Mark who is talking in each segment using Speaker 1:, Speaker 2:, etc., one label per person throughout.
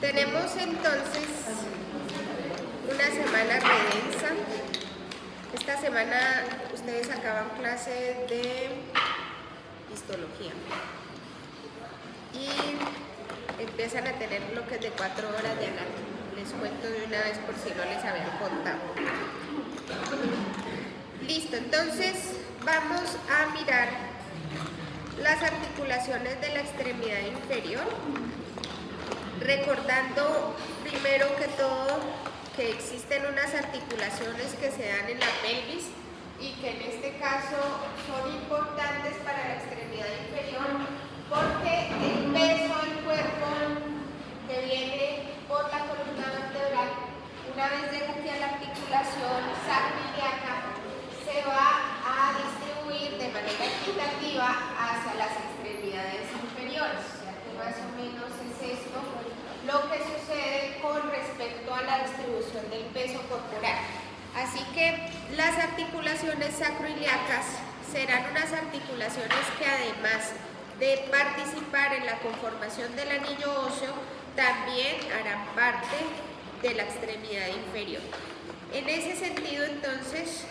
Speaker 1: Tenemos entonces una semana redensa. Esta semana ustedes acaban clase de histología y empiezan a tener bloques de 4 horas de anátomo. Les cuento de una vez por si no les habían contado. Listo, entonces vamos a mirar las articulaciones de la extremidad inferior, recordando primero que todo que existen unas articulaciones que se dan en la pelvis y que en este caso son importantes para la extremidad inferior porque el peso del cuerpo que viene por la columna vertebral, una vez llega aquí a la articulación sacroiliaca, se va a distribuir de manera equitativa hacia las extremidades inferiores. O sea que más o menos es esto lo que sucede con respecto a la distribución del peso corporal. Así que las articulaciones sacroiliacas serán unas articulaciones que además de participar en la conformación del anillo óseo, también harán parte de la extremidad inferior. En ese sentido, entonces,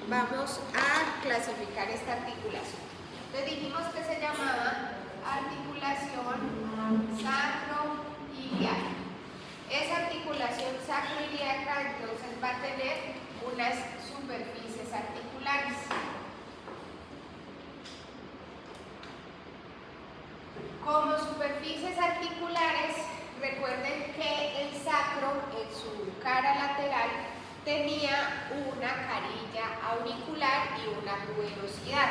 Speaker 1: vamos a clasificar esta articulación. Les dijimos que se llamaba articulación sacroiliaca. Esa articulación sacroiliaca entonces va a tener unas superficies articulares. Como superficies articulares, recuerden que el sacro en su cara lateral tenía una carilla auricular y una tuberosidad.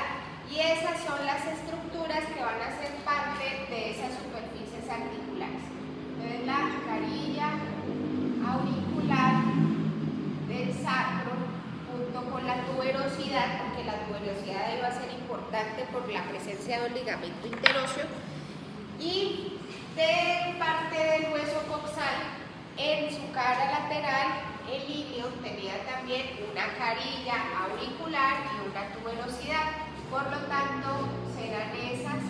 Speaker 1: Y esas son las estructuras que van a ser parte de esas superficies articulares. Entonces, la carilla auricular del sacro junto con la tuberosidad, porque la tuberosidad ahí va a ser importante por la presencia de un ligamento interóseo, y de parte del hueso coxal en su cara lateral, el ilio tenía también una carilla auricular y una tuberosidad. Por lo tanto, serán esas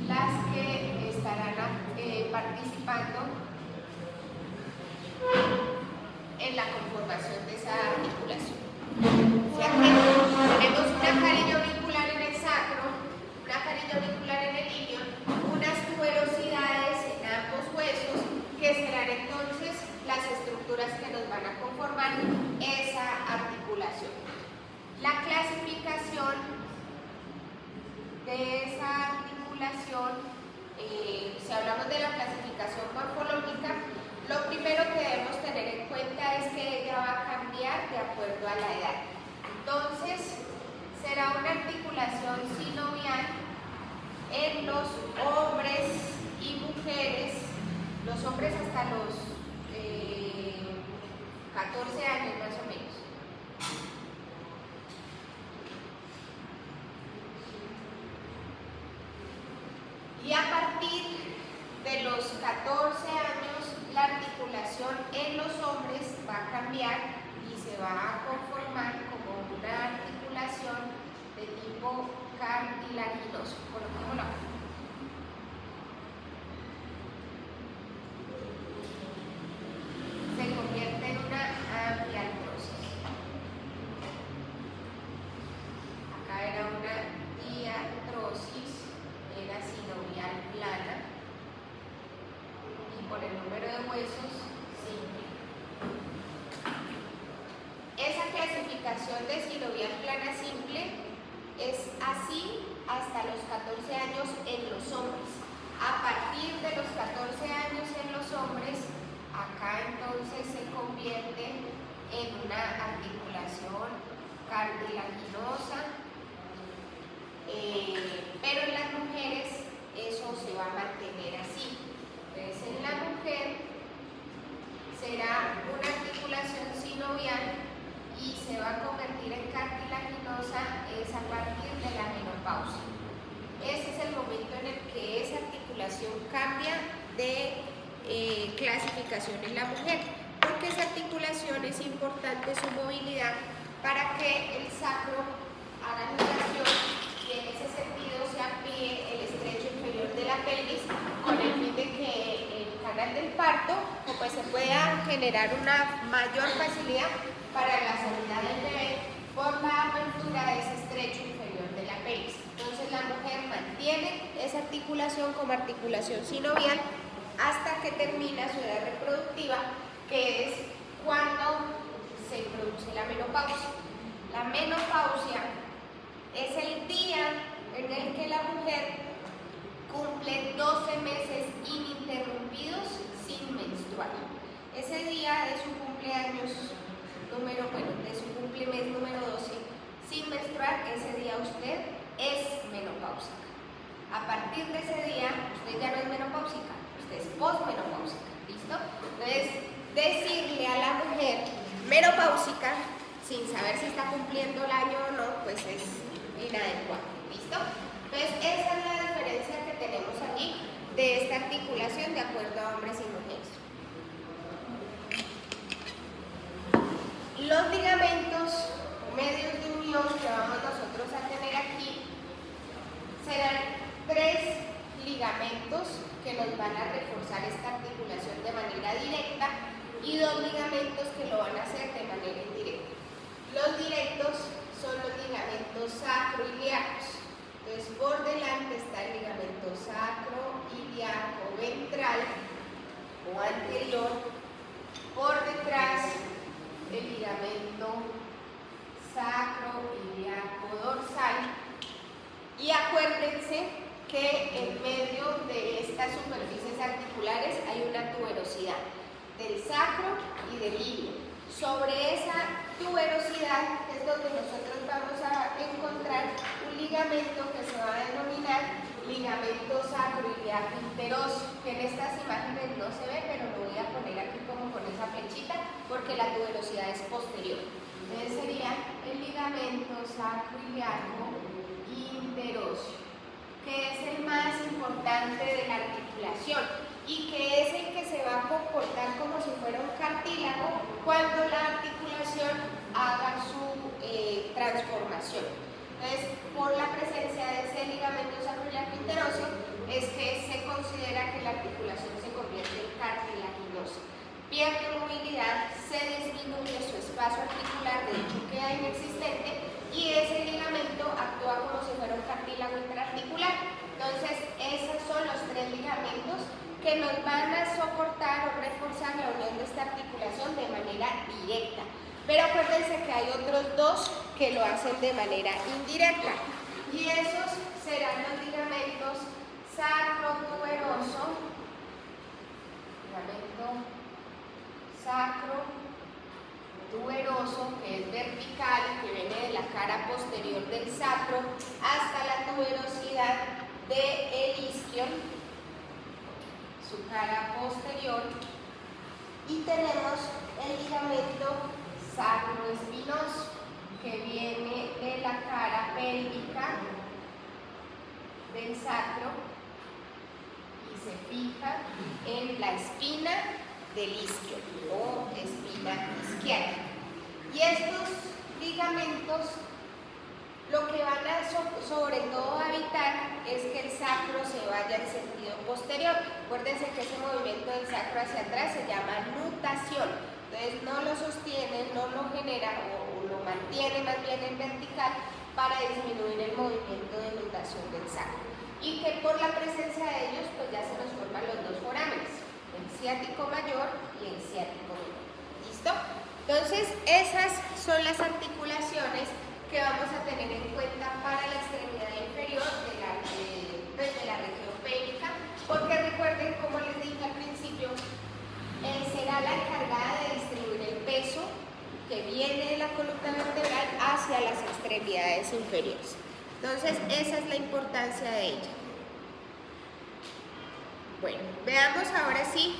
Speaker 1: las que estarán participando en la conformación de esa articulación. O sea que tenemos una carilla auricular en el sacro, una carilla auricular en el ilio, unas tuberosidades en ambos huesos que serán entonces las estructuras que nos van a conformar esa articulación. La clasificación de esa articulación, si hablamos de la clasificación morfológica, lo primero que debemos tener en cuenta es que ella va a cambiar de acuerdo a la edad. Entonces, será una articulación sinovial en los hombres y mujeres, los hombres hasta los 14 años más o menos. Y a partir de los 14 años la articulación en los hombres va a cambiar y se va a conformar como una articulación de tipo cartilaginoso. Coloquémosla. Se convierte en una ampliartrosis. Acá era una diartrosis, era sinovial plana, y por el número de huesos simple. Esa clasificación de sinovial plana simple es así hasta los 14 años en los hombres. A partir de los 14 años en los hombres, acá entonces se convierte en una articulación cartilaginosa, pero en las mujeres eso se va a mantener así. Entonces en la mujer será una articulación sinovial y se va a convertir en cartilaginosa es a partir de la menopausia. Ese es el momento en el que esa articulación cambia de clasificación en la mujer, porque esa articulación es importante su movilidad para que el sacro haga migración y en ese sentido se amplíe el estrecho inferior de la pelvis con el fin de que el canal del parto pues, se pueda generar una mayor facilidad para la salida del bebé por la apertura de ese estrecho inferior de la pelvis. Entonces la mujer mantiene esa articulación como articulación sinovial hasta que termina su edad reproductiva, que es cuando se produce la menopausia. La menopausia es el día en el que la mujer cumple 12 meses ininterrumpidos sin menstruar. Ese día de su cumpleaños de su cumplemes número 12 sin menstruar, ese día usted es menopáusica. A partir de ese día, usted ya no es menopáusica, usted es posmenopáusica, ¿listo? Entonces, decirle a la mujer menopáusica sin saber si está cumpliendo el año o no, pues es inadecuado, ¿listo? Entonces, esa es la diferencia que tenemos aquí de esta articulación de acuerdo a hombres y mujeres. Los ligamentos medios de unión que vamos nosotros a tener aquí serán 3 ligamentos que nos van a reforzar esta articulación de manera directa y 2 ligamentos que lo van a hacer de manera indirecta. Los directos son los ligamentos sacroiliacos. Entonces por delante está el ligamento sacroiliaco ventral o anterior, por detrás el ligamento sacroiliaco dorsal, y acuérdense que en medio de estas superficies articulares hay una tuberosidad del sacro y del ilio. Sobre esa tuberosidad es donde nosotros vamos a encontrar un ligamento que se va a denominar ligamento sacroiliaco interoso, que en estas imágenes no se ve, pero lo voy a poner aquí como con esa flechita porque la tuberosidad es posterior. Entonces sería el ligamento sacroiliaco interoso, que es el más importante de la articulación y que es el que se va a comportar como si fuera un cartílago cuando la articulación haga su transformación. Entonces, por la presencia de ese ligamento sacroiliaco interoso es que se considera que la articulación se convierte en cartilaginosa. Pierde movilidad, se disminuye su espacio articular, de hecho queda inexistente, y ese ligamento actúa como si fuera un cartílago intraarticular. Entonces, esos son los 3 ligamentos que nos van a soportar o reforzar la unión de esta articulación de manera directa. Pero acuérdense que hay otros 2 que lo hacen de manera indirecta, y esos serán los ligamentos sacrotuberoso, ligamento sacrotuberoso, que es vertical, que viene de la cara posterior del sacro hasta la tuberosidad del isquion, su cara posterior, y tenemos el ligamento sacroespinoso, que viene de la cara pélvica del sacro y se fija fija en la espina del isquio o espina isquiática. Y estos ligamentos lo que van a sobre todo a evitar es que el sacro se vaya en sentido posterior. Acuérdense que ese movimiento del sacro hacia atrás se llama nutación. Entonces no lo sostiene, no lo genera o lo mantiene más bien en vertical para disminuir el movimiento de nutación del sacro. Y que por la presencia de ellos pues ya se nos forman los dos forámenes, el ciático mayor y el ciático menor. ¿Listo? Entonces esas son las articulaciones que vamos a tener en cuenta para la extremidad inferior de la región pélvica, porque recuerden, como les dije al principio, será la encargada de distribuir el peso que viene de la columna vertebral hacia las extremidades inferiores. Entonces, esa es la importancia de ella. Bueno, veamos ahora sí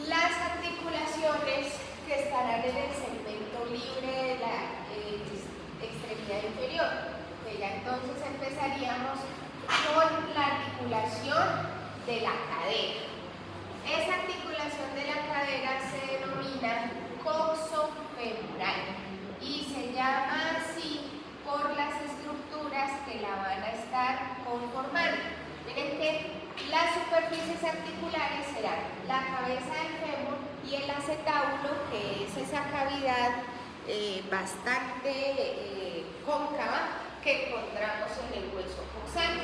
Speaker 1: las articulaciones que estarán en el segmento libre de la extremidad inferior. Ya entonces empezaríamos con la articulación de la cadera. Esa articulación de la cadera se denomina coxofemoral y se llama así por las estructuras que la van a estar conformando. Miren que las superficies articulares serán la cabeza del fémur y el acetábulo, que es esa cavidad bastante cóncava que encontramos en el hueso coxal.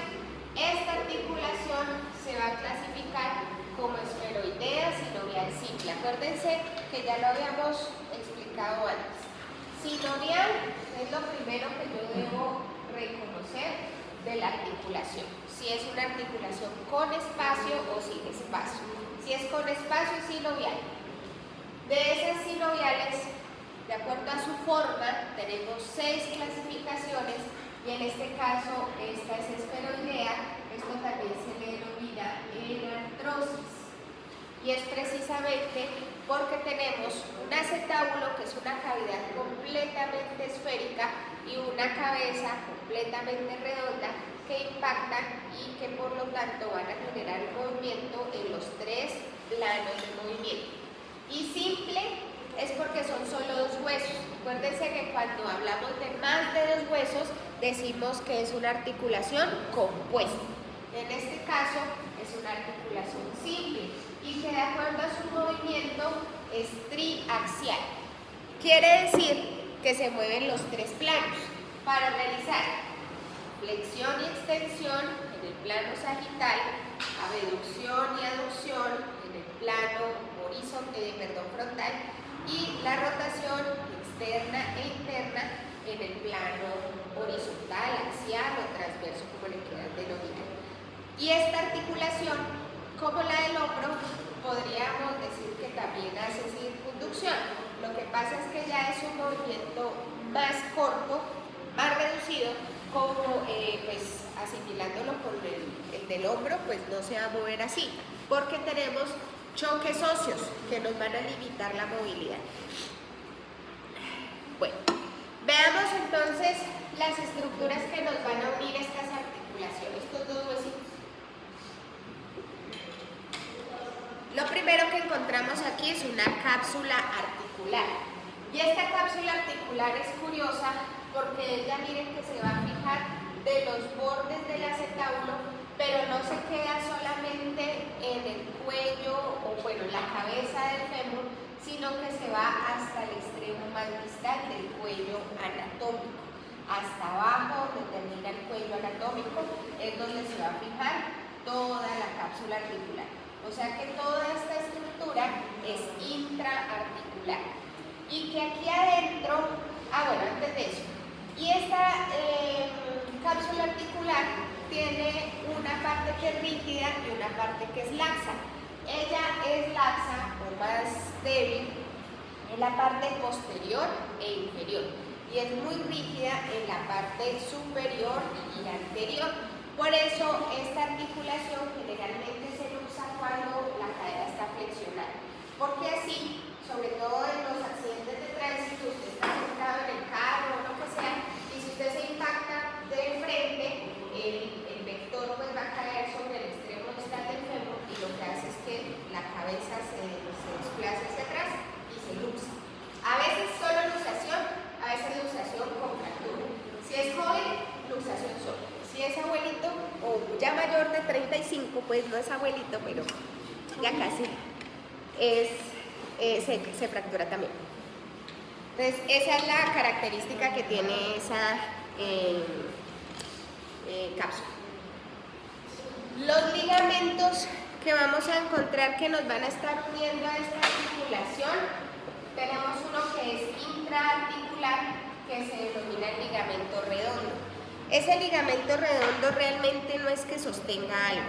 Speaker 1: Esta articulación se va a clasificar como esferoidea sinovial simple. Acuérdense que ya lo habíamos explicado antes. Sinovial es lo primero que yo debo reconocer de la articulación. Si es una articulación con espacio o sin espacio. Si es con espacio, es sinovial. De esas sinoviales, de acuerdo a su forma, tenemos 6 clasificaciones y en este caso esta es esferoidea. Esto también se le denomina enartrosis y es precisamente porque tenemos un acetábulo, que es una cavidad completamente esférica, y una cabeza completamente redonda que impactan y que por lo tanto van a generar movimiento en los 3 planos de movimiento. Y simple es porque son solo 2 huesos. Acuérdense que cuando hablamos de más de 2 huesos decimos que es una articulación compuesta. En este caso es una articulación simple y que de acuerdo a su movimiento es triaxial. Quiere decir que se mueven los 3 planos para realizar flexión y extensión en el plano sagital, abducción y aducción en el plano frontal y la rotación externa e interna en el plano horizontal, axial o transverso, como le quieran denominar. Y esta articulación, como la del hombro, podríamos decir que también hace circunducción. Lo que pasa es que ya es un movimiento más corto, más reducido, como pues asimilándolo con el del hombro, pues no se va a mover así, porque tenemos choques óseos que nos van a limitar la movilidad. Bueno, veamos entonces las estructuras que nos van a unir estas articulaciones, estos 2 huesitos. Lo primero que encontramos aquí es una cápsula articular. Y esta cápsula articular es curiosa porque ella, miren que se va a fijar de los bordes del acetábulo, pero no se queda solamente en el cuello o bueno, en la cabeza del fémur, sino que se va hasta el extremo más distal del cuello anatómico. Hasta abajo, donde termina el cuello anatómico, es donde se va a fijar toda la cápsula articular. O sea que toda esta estructura es intraarticular. Y que aquí adentro, bueno, antes de eso, y esta cápsula articular tiene una parte que es rígida y una parte que es laxa. Ella es laxa o más débil en la parte posterior e inferior y es muy rígida en la parte superior y anterior. Por eso esta articulación generalmente se usa cuando la cadera está flexionada, porque así, sobre todo en los accidentes de tránsito, usted está sentado en el carro o lo que sea, y si usted se impacta de frente, el vector pues va a caer sobre el extremo distal del fémur y lo que hace es que pues no es abuelito, pero ya casi, se fractura también. Entonces, esa es la característica que tiene esa cápsula. Los ligamentos que vamos a encontrar que nos van a estar uniendo a esta articulación, tenemos uno que es intraarticular, que se denomina el ligamento redondo. Ese ligamento redondo realmente no es que sostenga algo.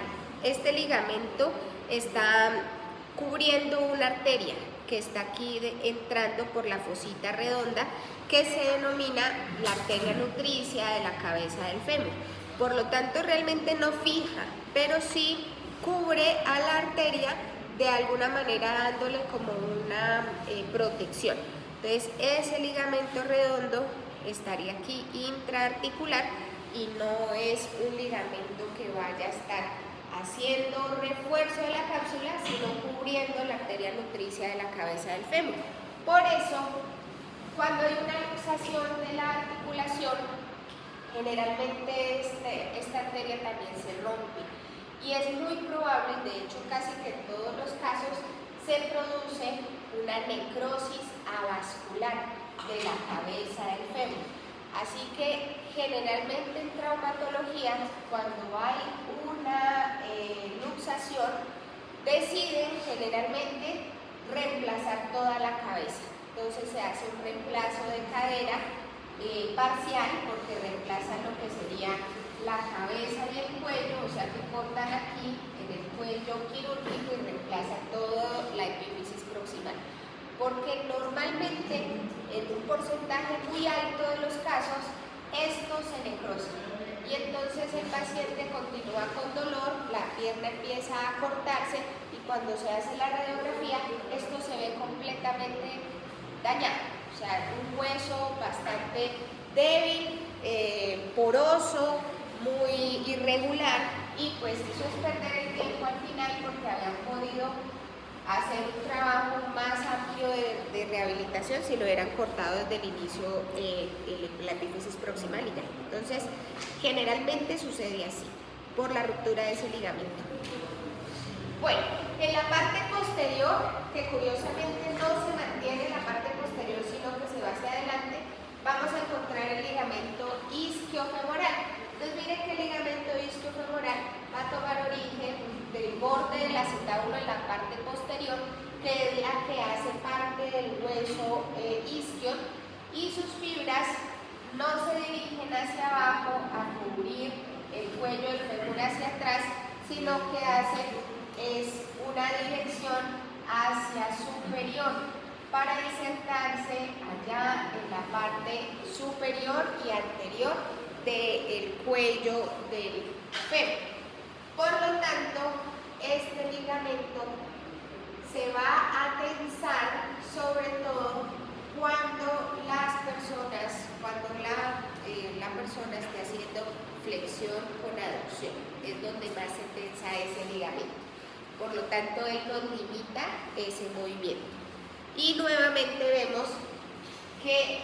Speaker 1: Este ligamento está cubriendo una arteria que está aquí entrando por la fosita redonda, que se denomina la arteria nutricia de la cabeza del fémur. Por lo tanto, realmente no fija, pero sí cubre a la arteria de alguna manera dándole como una protección. Entonces, ese ligamento redondo estaría aquí intraarticular y no es un ligamento que vaya a estar haciendo refuerzo de la cápsula, sino cubriendo la arteria nutricia de la cabeza del fémur. Por eso, cuando hay una luxación de la articulación, generalmente esta arteria también se rompe. Y es muy probable, de hecho casi que en todos los casos, se produce una necrosis avascular de la cabeza del fémur. Así que generalmente en traumatología, cuando hay una luxación, deciden generalmente reemplazar toda la cabeza. Entonces se hace un reemplazo de cadera parcial, porque reemplazan lo que sería la cabeza y el cuello, o sea que cortan aquí en el cuello quirúrgico y reemplazan toda la epífisis proximal. Porque normalmente, en un porcentaje muy alto de los casos, esto se necrosa. Y entonces el paciente continúa con dolor, la pierna empieza a cortarse y cuando se hace la radiografía, esto se ve completamente dañado. O sea, un hueso bastante débil, poroso, muy irregular, y pues eso es perder el tiempo al final porque habían podido hacer un trabajo más amplio de rehabilitación si lo hubieran cortado desde el inicio la epífisis proximal y ya. Entonces, generalmente sucede así, por la ruptura de ese ligamento. Bueno, en la parte posterior, que curiosamente no se mantiene en la parte posterior, sino que se va hacia adelante, vamos a encontrar el ligamento isquiofemoral. Entonces miren que el ligamento isquiofemoral va a tomar origen del borde del acetábulo en la parte posterior, que es la que hace parte del hueso isquio, y sus fibras no se dirigen hacia abajo a cubrir el cuello del fémur hacia atrás, sino que hacen es una dirección hacia superior para insertarse allá en la parte superior y anterior del cuello del fémur. Por lo tanto, este ligamento se va a tensar sobre todo cuando la persona esté haciendo flexión con aducción, es donde más se tensa ese ligamento. Por lo tanto, él nos limita ese movimiento. Y nuevamente vemos que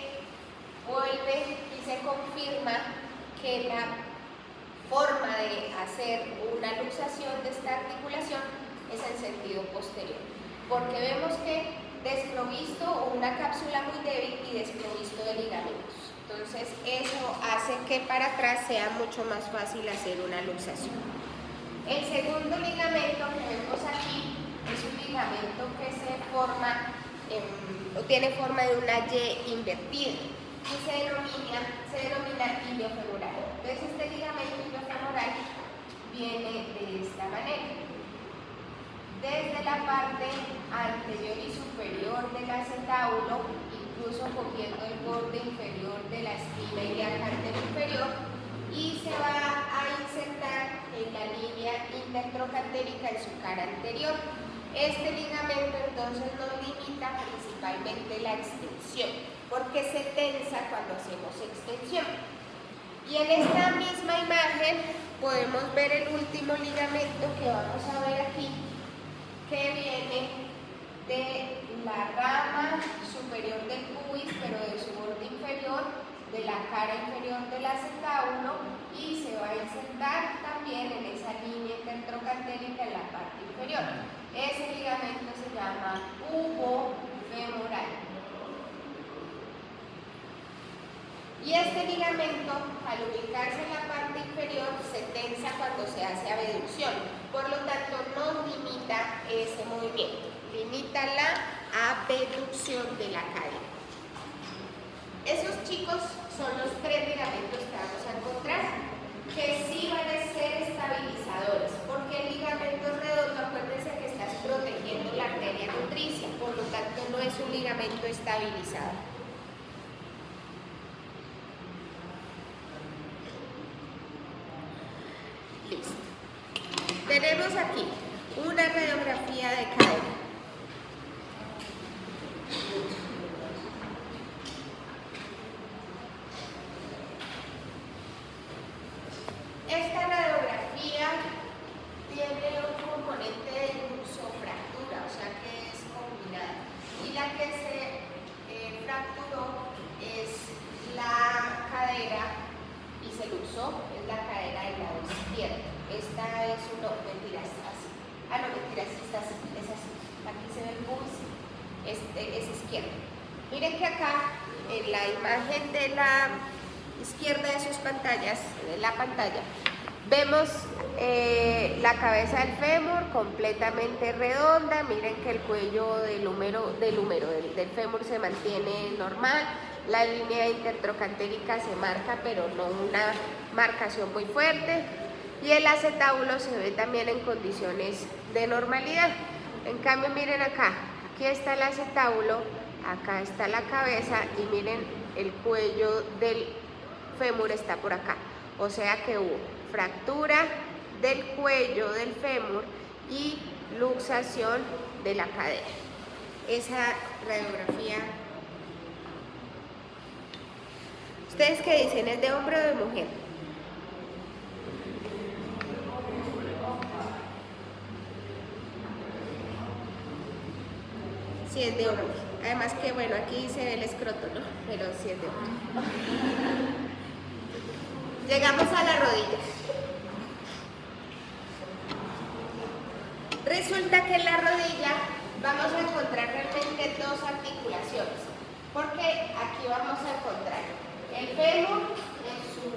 Speaker 1: vuelve y se confirma que la forma de hacer una luxación de esta articulación es en sentido posterior, porque vemos que desprovisto o una cápsula muy débil y desprovisto de ligamentos. Entonces eso hace que para atrás sea mucho más fácil hacer una luxación. El segundo ligamento que vemos aquí es un ligamento que se forma, tiene forma de una Y invertida y se denomina iliofemoral. Entonces este ligamento iliofemoral viene de esta manera. Desde la parte anterior y superior del acetábulo, incluso cogiendo el borde inferior de la espina iliaca inferior, y se va a insertar en la línea intertrocantérica en su cara anterior. Este ligamento entonces nos limita principalmente la extensión, porque se tensa cuando hacemos extensión. Y en esta misma imagen podemos ver el último ligamento que vamos a ver aquí, que viene de la rama superior del pubis, pero de su borde inferior, de la cara inferior del acetábulo, y se va a insertar también en esa línea intertrocantérica este ligamento, al ubicarse en la parte inferior, se tensa cuando se hace abducción. Por lo tanto, no limita ese movimiento, limita la abducción de la cadera. Esos chicos son los 3 ligamentos que vamos a encontrar, que sí van a ser estabilizadores, porque el ligamento redondo, acuérdense que estás protegiendo la arteria nutricia, por lo tanto no es un ligamento estabilizador. Listo. Tenemos aquí una radiografía de cadera. Esta radiografía tiene un componente de luxofractura, o sea que es combinada. Y la que se fracturó es la cadera y se luxó, es la cadera del lado izquierdo. Esta es una, mentira, está así. Ah, no, mentira, sí está así, es así. Aquí se ve el pulso, es izquierdo. Miren que acá, en la imagen de la izquierda de sus pantallas, de la pantalla, vemos la cabeza del fémur completamente redonda. Miren que el cuello del fémur se mantiene normal, la línea intertrocantérica se marca, pero no una marcación muy fuerte, y el acetábulo se ve también en condiciones de normalidad. En cambio, miren acá, aquí está el acetábulo, acá está la cabeza, y miren el cuello del fémur está por acá, o sea que hubo fractura del cuello del fémur y luxación de la cadera. Esa radiografía, ¿ustedes qué dicen? ¿Es de hombre o de mujer? Sí, es de hombre. Además que bueno, aquí se ve el escroto, ¿no? Pero sí es de hombre. Llegamos a la rodilla. Resulta que en la rodilla vamos a encontrar realmente 2 articulaciones, porque aquí vamos a encontrar el fémur en su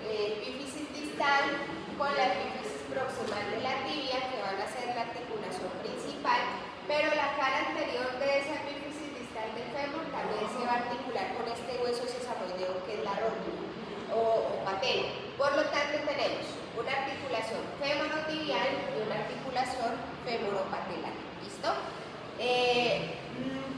Speaker 1: epífisis distal con la epífisis proximal de la tibia, que van a ser la articulación principal, pero la cara anterior de esa epífisis distal del fémur también se va a articular con este hueso sesamoideo que es la rótula o patela. Por lo tanto, tenemos una articulación femorotibial y una articulación femoropatelar. ¿Listo?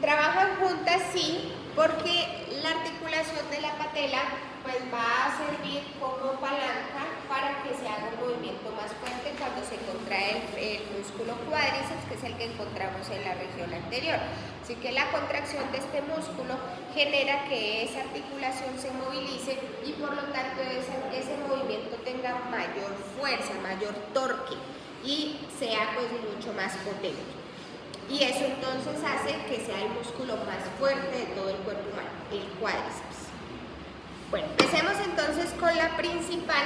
Speaker 1: Trabajan juntas, sí, porque la articulación de la patela pues va a servir como palanca para que se haga un movimiento más fuerte cuando se contrae el músculo cuádriceps, que es el que encontramos en la región anterior. Así que la contracción de este músculo genera que esa articulación se movilice y por lo tanto ese movimiento tenga mayor fuerza, mayor torque y sea pues mucho más potente. Y eso entonces hace que sea el músculo más fuerte de todo el cuerpo humano, el cuádriceps. Bueno, empecemos entonces con la principal,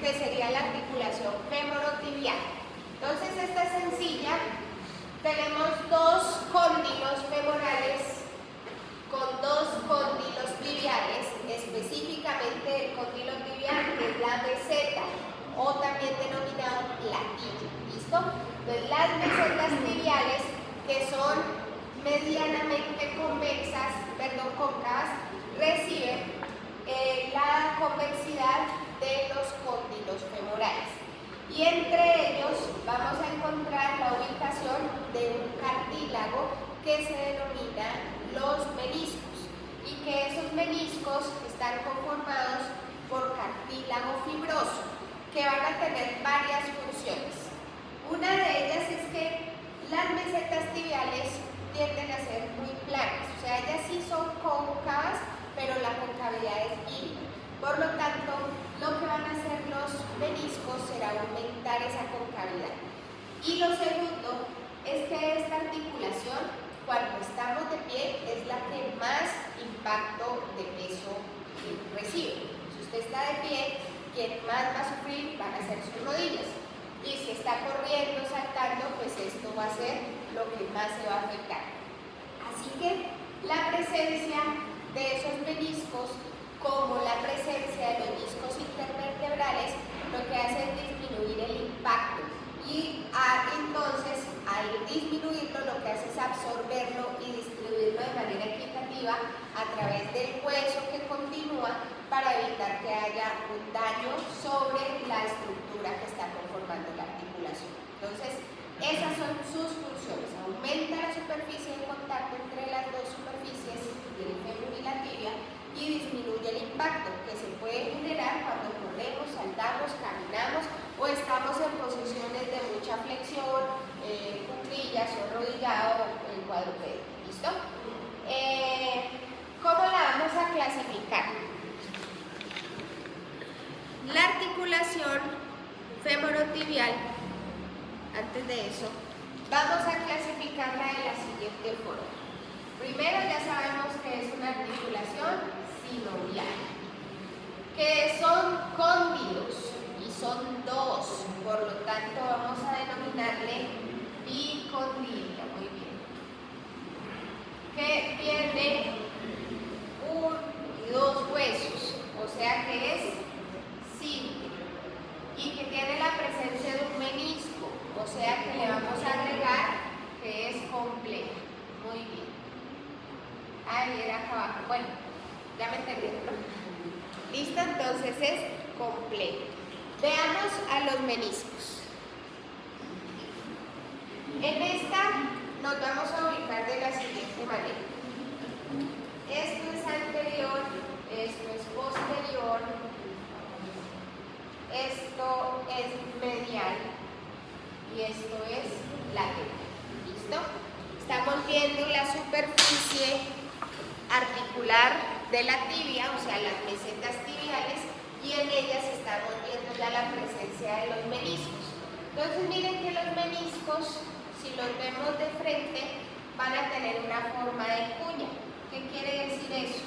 Speaker 1: que sería la articulación femorotibial. Entonces esta es sencilla. Tenemos 2 cóndilos femorales con 2 cóndilos tibiales, específicamente el cóndilo tibial, que es la meseta, o también denominado platillo. ¿Listo? Entonces las mesetas tibiales, que son medianamente cóncavas, reciben la convexidad de los cóndilos femorales. Y entre ellos vamos a encontrar la ubicación de un cartílago que se denomina los meniscos, y que esos meniscos están conformados por cartílago fibroso, que van a tener varias funciones. Una de ellas es que las mesetas tibiales tienden a ser muy planas, o sea, ellas sí son cóncavas, pero la concavidad es mínima. Por lo tanto, lo que van a hacer los meniscos será aumentar esa concavidad. Y lo segundo es que esta articulación, cuando estamos de pie, es la que más impacto de peso recibe. Si usted está de pie, quien más va a sufrir van a ser sus rodillas. Y si está corriendo, saltando, pues esto va a ser lo que más se va a afectar. Así que la presencia de esos meniscos como la presencia de los discos intervertebrales lo que hace es disminuir el impacto y entonces al disminuirlo lo que hace es absorberlo y distribuirlo de manera equitativa a través del hueso que continúa para evitar que haya un daño sobre la estructura que está conformando la articulación. Entonces, esas son sus funciones. Aumenta la superficie de contacto entre las dos superficies, el fémur y la tibia, y disminuye el impacto que se puede generar cuando corremos, saltamos, caminamos o estamos en posiciones de mucha flexión, cuclillas o arrodillado o en cuadrúpedo. ¿Listo? ¿Cómo la vamos a clasificar? La articulación femorotibial, antes de eso, vamos a clasificarla de la siguiente forma. Primero ya sabemos que es una articulación sinovial, que son cóndilos y son dos, por lo tanto vamos a denominarle bicondilia, muy bien, que tiene un y dos huesos, o sea que es simple, y que tiene la presencia de un menisco, o sea que le vamos a agregar que es compleja. Muy bien. Ahí era acá abajo. Bueno, ya me entendieron, ¿no? Listo, entonces es completo. Veamos a los meniscos. En esta nos vamos a ubicar de la siguiente manera. Esto es anterior, esto es posterior, esto es medial y esto es lateral. ¿Listo? Estamos viendo la superficie articular de la tibia, o sea, las mesetas tibiales, y en ellas estamos viendo ya la presencia de los meniscos. Entonces miren que los meniscos, si los vemos de frente, van a tener una forma de cuña. ¿Qué quiere decir eso?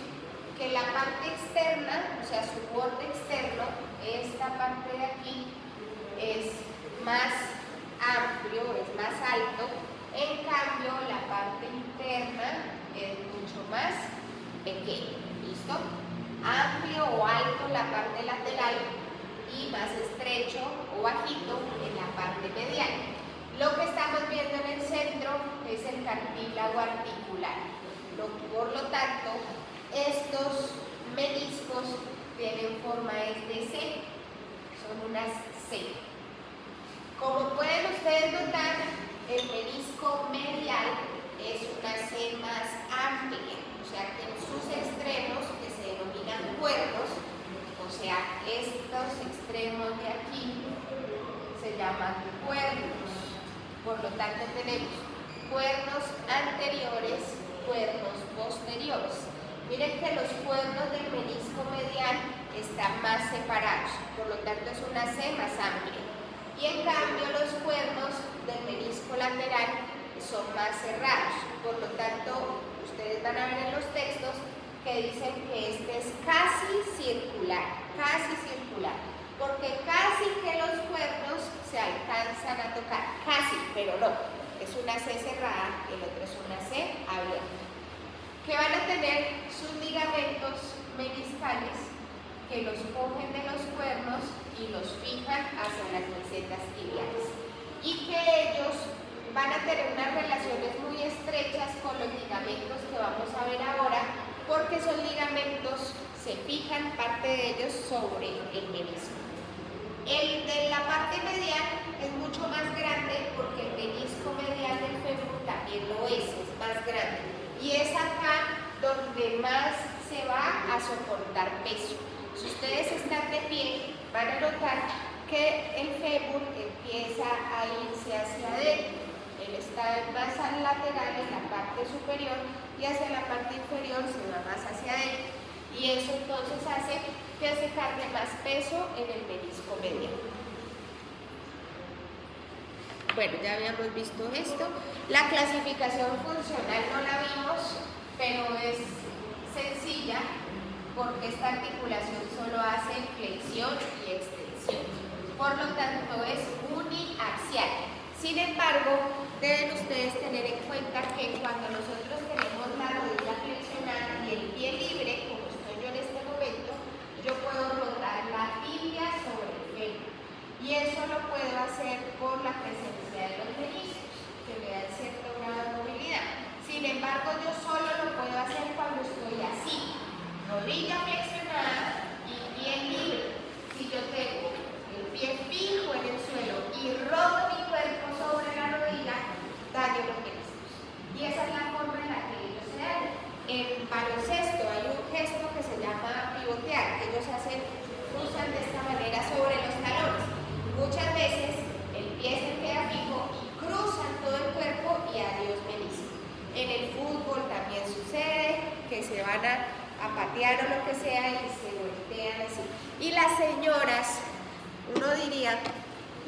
Speaker 1: Que la parte externa, o sea, su borde externo, esta parte de aquí, es más amplio, es más alto, en cambio la parte interna es mucho más pequeño. ¿Listo? Amplio o alto la parte lateral y más estrecho o bajito en la parte medial. Lo que estamos viendo en el centro es el cartílago articular. Por lo tanto, estos meniscos tienen forma de C, son unas C. Como pueden ustedes notar, el menisco medial es una C más amplia, o sea que en sus extremos, que se denominan cuernos, o sea, estos extremos de aquí se llaman cuernos. Por lo tanto, tenemos cuernos anteriores, cuernos posteriores. Miren que los cuernos del menisco medial están más separados, por lo tanto es una C más amplia. Y en cambio los cuernos del menisco lateral son más cerrados, por lo tanto ustedes van a ver en los textos que dicen que este es casi circular, porque casi que los cuernos se alcanzan a tocar, casi, pero no, es una C cerrada, el otro es una C abierta, que van a tener sus ligamentos meniscales que los cogen de los cuernos y los fijan hacia las mesetas tibiales, y que ellos van a tener unas relaciones muy estrechas con los ligamentos que vamos a ver ahora, porque esos ligamentos se fijan parte de ellos sobre el menisco. El de la parte medial es mucho más grande porque el menisco medial del fémur también lo es más grande, y es acá donde más se va a soportar peso. Si ustedes están de pie, van a notar que el fémur empieza a irse hacia adentro. Él está más al lateral, en la parte superior, y hacia la parte inferior se va más hacia adentro. Y eso entonces hace que se cargue más peso en el menisco medial. Bueno, ya habíamos visto esto. La clasificación funcional no la vimos, pero es sencilla porque esta articulación solo hace flexión y extensión. Por lo tanto, es uniaxial. Sin embargo, deben ustedes tener en cuenta que cuando nosotros tenemos la rodilla flexionada y el pie libre, como estoy yo en este momento, Y eso lo puedo hacer por la presencia de los meniscos, que me dan cierto grado de movilidad. Sin embargo, yo solo lo puedo hacer cuando estoy así, rodilla flexionada y pie libre. Si yo tengo el pie fijo en el suelo y roto mi cuerpo sobre la rodilla, daño los meniscos. Y esa es la forma en la que ellos se dañan. En baloncesto hay un gesto que se llama pivotear, que ellos usan de esta manera sobre los talones. Muchas veces el pie se queda fijo y cruzan todo el cuerpo y adiós menisco. En el fútbol también sucede que se van a patear o lo que sea y se voltean así. Y las señoras, uno diría,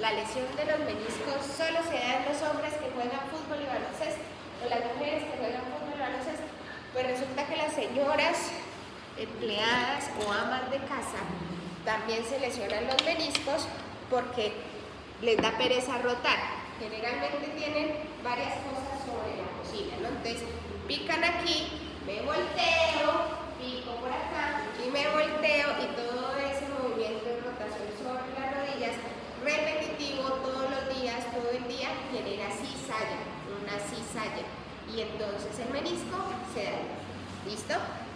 Speaker 1: la lesión de los meniscos solo se da en los hombres que juegan fútbol y baloncesto, o las mujeres que juegan fútbol y baloncesto. Pues resulta que las señoras empleadas o amas de casa también se lesionan los meniscos porque les da pereza rotar. Generalmente tienen varias cosas sobre la cocina, ¿no? Entonces pican aquí, me volteo, pico por acá y me volteo, y todo ese movimiento de rotación sobre las rodillas repetitivo todos los días, todo el día, genera cizalla, una cizalla, y entonces el menisco se daña. ¿Listo?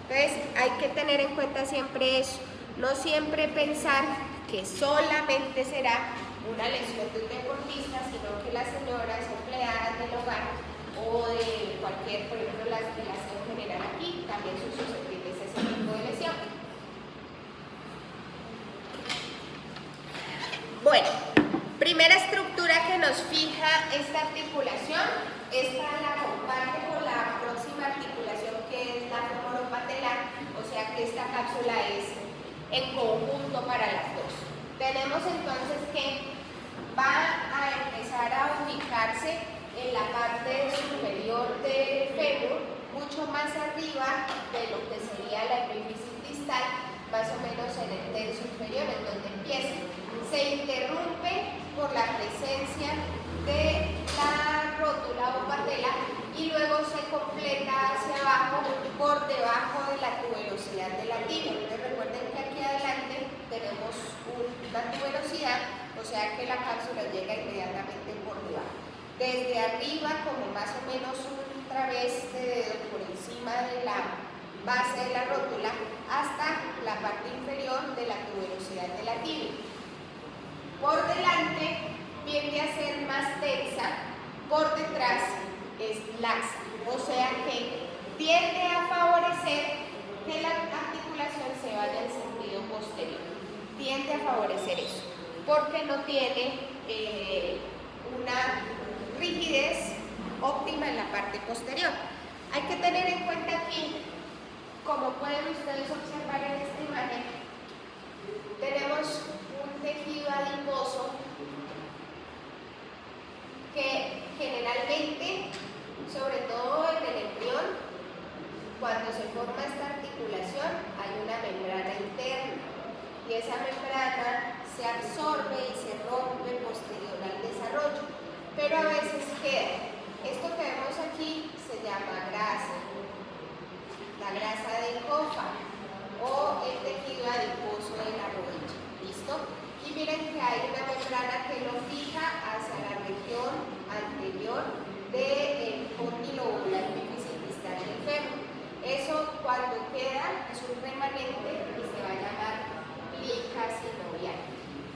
Speaker 1: Entonces hay que tener en cuenta siempre eso, no siempre pensar que solamente será una lesión de un deportista, sino que las señoras empleadas del hogar o de cualquier, por ejemplo, la asociación general aquí, también son susceptibles a ese tipo de lesión. Bueno, primera estructura que nos fija esta articulación, esta la comparte con la próxima articulación, que es la femoropatelar, o sea que esta cápsula es en conjunto para las dos. Tenemos entonces que va a empezar a ubicarse en la parte superior del fémur, mucho más arriba de lo que sería la epífisis distal, más o menos en el tercio inferior, en donde empieza. Se interrumpe por la presencia de la rótula o patela y luego se completa hacia abajo por debajo de la tuberosidad de la tibia. Entonces recuerden que aquí adelante tenemos una tuberosidad, o sea que la cápsula llega inmediatamente por debajo. Desde arriba, como más o menos un través de dedo por encima de la base de la rótula, hasta la parte inferior de la tuberosidad de la tibia. Por delante tiende a ser más tensa, por detrás es laxa, o sea que tiende a favorecer que la articulación se vaya en sentido posterior. Tiende a favorecer eso, porque no tiene una rigidez óptima en la parte posterior. Hay que tener en cuenta aquí, como pueden ustedes observar en esta imagen, tenemos un tejido adiposo que generalmente, sobre todo en el embrión, cuando se forma esta articulación hay una membrana interna y esa membrana se absorbe y se rompe posterior al desarrollo, pero a veces queda. Esto que vemos aquí se llama grasa, la grasa de cofa o el tejido adiposo de la rodilla. ¿Listo? Y miren que hay una membrana que lo fija hacia la región anterior del cóndilo o la epífisis distal del fémur. Eso, cuando queda, es un remanente y se va a llamar plica sinovial.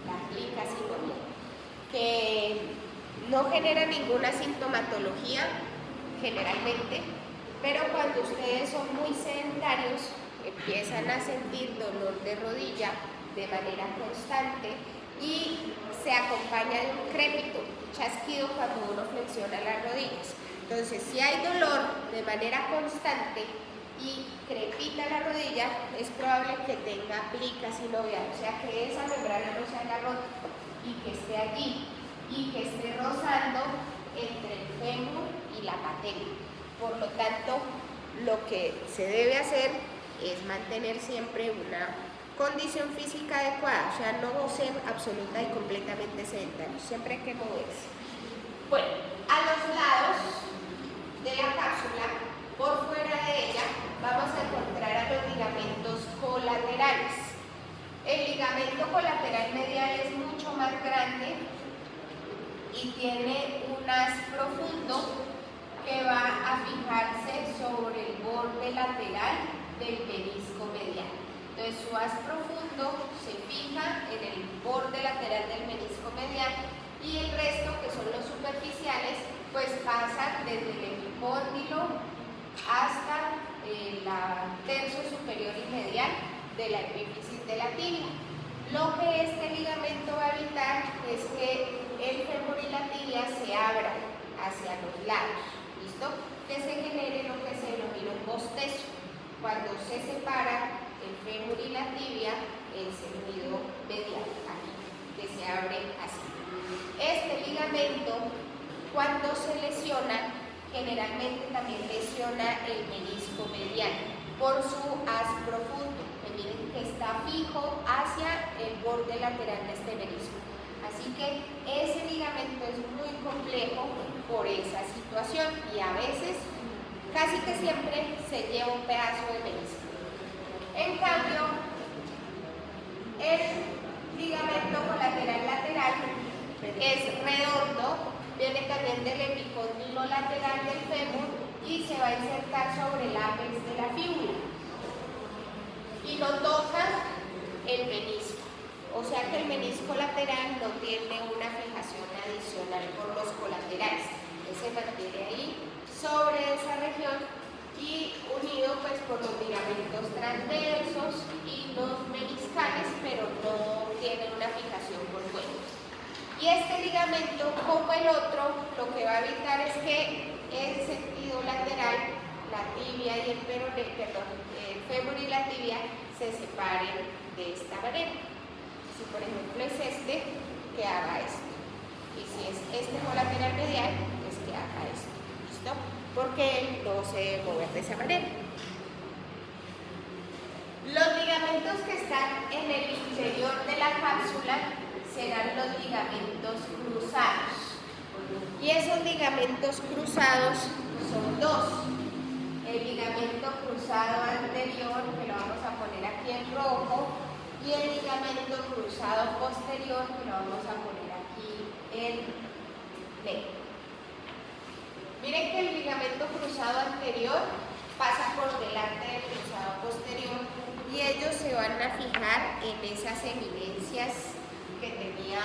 Speaker 1: La plica sinovial, que no genera ninguna sintomatología generalmente, pero cuando ustedes son muy sedentarios empiezan a sentir dolor de rodilla de manera constante y se acompaña de un crépito, un chasquido cuando uno flexiona las rodillas. Entonces, si hay dolor de manera constante y crepita la rodilla, es probable que tenga plica sinovial, o sea que esa membrana no se haya roto y que esté allí y que esté rozando entre el fémur y la patela. Por lo tanto, lo que se debe hacer es mantener siempre una condición física adecuada, o sea, no ser absoluta y completamente sedentario, siempre hay que moverse. Bueno, a los lados de la cápsula, por fuera de ella, vamos a encontrar a los ligamentos colaterales. El ligamento colateral medial es mucho más grande fijarse sobre el borde lateral del menisco medial. Entonces su haz profundo se fija en el borde lateral del menisco medial y el resto, que son los superficiales, pues pasa desde el epicóndilo hasta el tercio superior y medial de la epífisis de la tibia. Lo que este ligamento va a evitar es que el fémur y la tibia se abran hacia los lados, ¿listo? Que se genere lo que se denomina un bostezo. Cuando se separa el fémur y la tibia, el sentido medial, aquí, que se abre así. Este ligamento, cuando se lesiona, generalmente también lesiona el menisco medial por su haz profundo, que miren que está fijo hacia el borde lateral de este menisco. Así que ese ligamento es muy complejo por esa situación y a veces, casi que siempre, se lleva un pedazo de menisco. En cambio, el ligamento colateral lateral es redondo, viene también del epicóndilo lateral del fémur y se va a insertar sobre el ápex de la fíbula y no toca el menisco, o sea que el menisco lateral no tiene una fijación adicional por los colaterales, que se mantiene ahí sobre esa región y unido pues por los ligamentos transversos y los meniscales, pero no tiene una fijación por fuera. Y este ligamento, como el otro, lo que va a evitar es que en sentido lateral, la tibia y el peroné, el fémur y la tibia se separen de esta manera. Si por ejemplo es este, que haga esto. Y si es este colateral medial, es que haga esto. ¿Listo? Porque él no se debe mover de esa manera. Los ligamentos que están en el interior de la cápsula serán los ligamentos cruzados. Y esos ligamentos cruzados son dos. El ligamento cruzado anterior, que lo vamos a poner aquí en rojo, y el ligamento cruzado posterior, que lo vamos a poner aquí en negro. Miren que el ligamento cruzado anterior pasa por delante del cruzado posterior y ellos se van a fijar en esas eminencias que tenía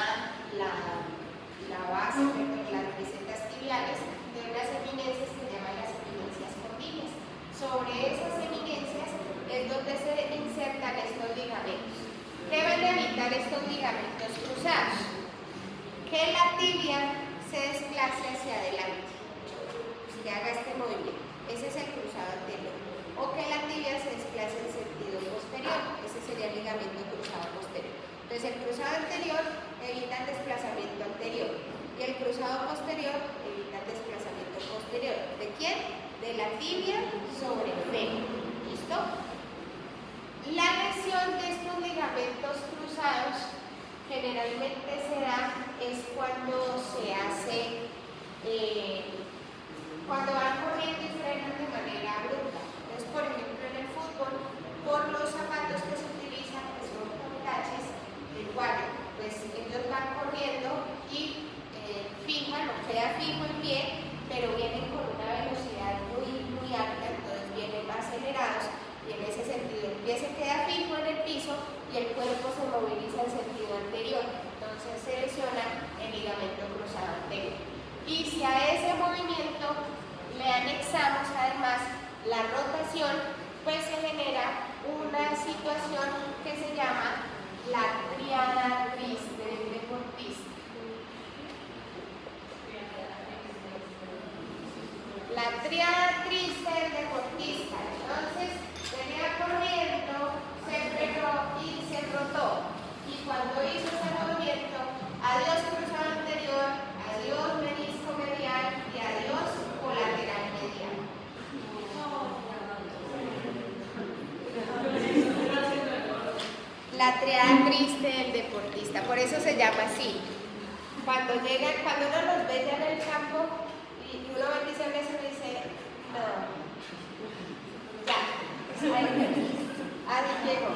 Speaker 1: la base, las mesetas tibiales, de unas eminencias que se llaman las eminencias condiles. Sobre esas eminencias es donde se insertan estos ligamentos. ¿Qué van a evitar estos ligamentos cruzados? Que la tibia se desplace hacia adelante, que haga este movimiento. Ese es el cruzado anterior. O que la tibia se desplace en sentido posterior. Ese sería el ligamento cruzado posterior. Entonces el cruzado anterior evita el desplazamiento anterior y el cruzado posterior evita el desplazamiento posterior. ¿De quién? De la tibia sobre el fémur. ¿Listo? La lesión de estos ligamentos cruzados generalmente se da es cuando se hace, cuando van corriendo y frenan de manera abrupta. Entonces, por ejemplo, en el fútbol, por los zapatos que se utilizan, que son taches, igual, pues ellos van corriendo y fijan o queda fijo el pie, pero vienen con una velocidad muy alta, entonces vienen más acelerados y en ese sentido el pie se queda fijo en el piso y el cuerpo se moviliza en sentido anterior, entonces se lesiona el ligamento cruzado anterior. Y si a ese movimiento le anexamos además la rotación, pues se genera una situación que se llama la triada triste del deportista. La triada triste del deportista. Entonces, venía corriendo, se frenó y se rotó. Y cuando hizo ese movimiento, adiós cruzado anterior, adiós menisco medial y adiós colateral medial. La triada triste del deportista, por eso se llama así. Cuando uno los ve ya en el campo y uno bendice a veces y dice, no, ya, ahí llegó.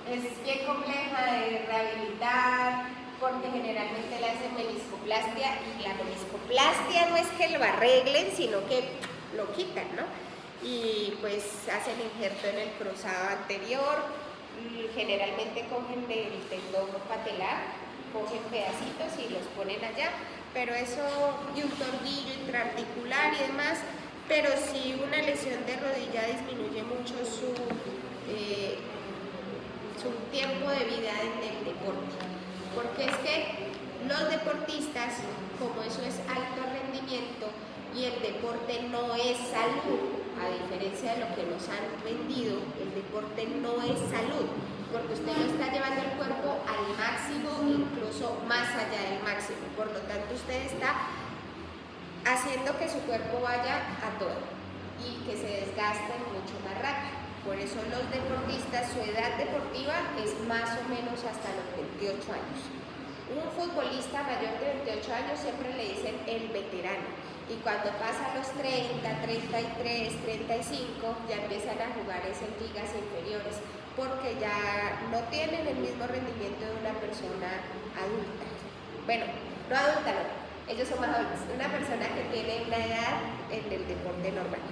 Speaker 1: Es bien compleja de rehabilitar porque generalmente le hacen meniscoplastia y la meniscoplastia no es que lo arreglen, sino que lo quitan, ¿no? Y pues hacen injerto en el cruzado anterior, generalmente cogen del tendón patelar, cogen pedacitos y los ponen allá, pero eso, y un tornillo intraarticular y demás, pero sí una lesión de rodilla disminuye mucho su tiempo de vida en el deporte, porque es que los deportistas, como eso es alto rendimiento y el deporte no es salud, a diferencia de lo que nos han vendido, el deporte no es salud, porque usted lo está llevando el cuerpo al máximo, incluso más allá del máximo, por lo tanto usted está haciendo que su cuerpo vaya a todo y que se desgaste mucho más rápido. Por eso los deportistas, su edad deportiva es más o menos hasta los 28 años. Un futbolista mayor de 28 años siempre le dicen el veterano. Y cuando pasa los 30, 33, 35, ya empiezan a jugar en ligas inferiores, porque ya no tienen el mismo rendimiento de una persona adulta. Bueno, no adulta, no. Ellos son más adultos. Una persona que tiene una edad en el deporte normal.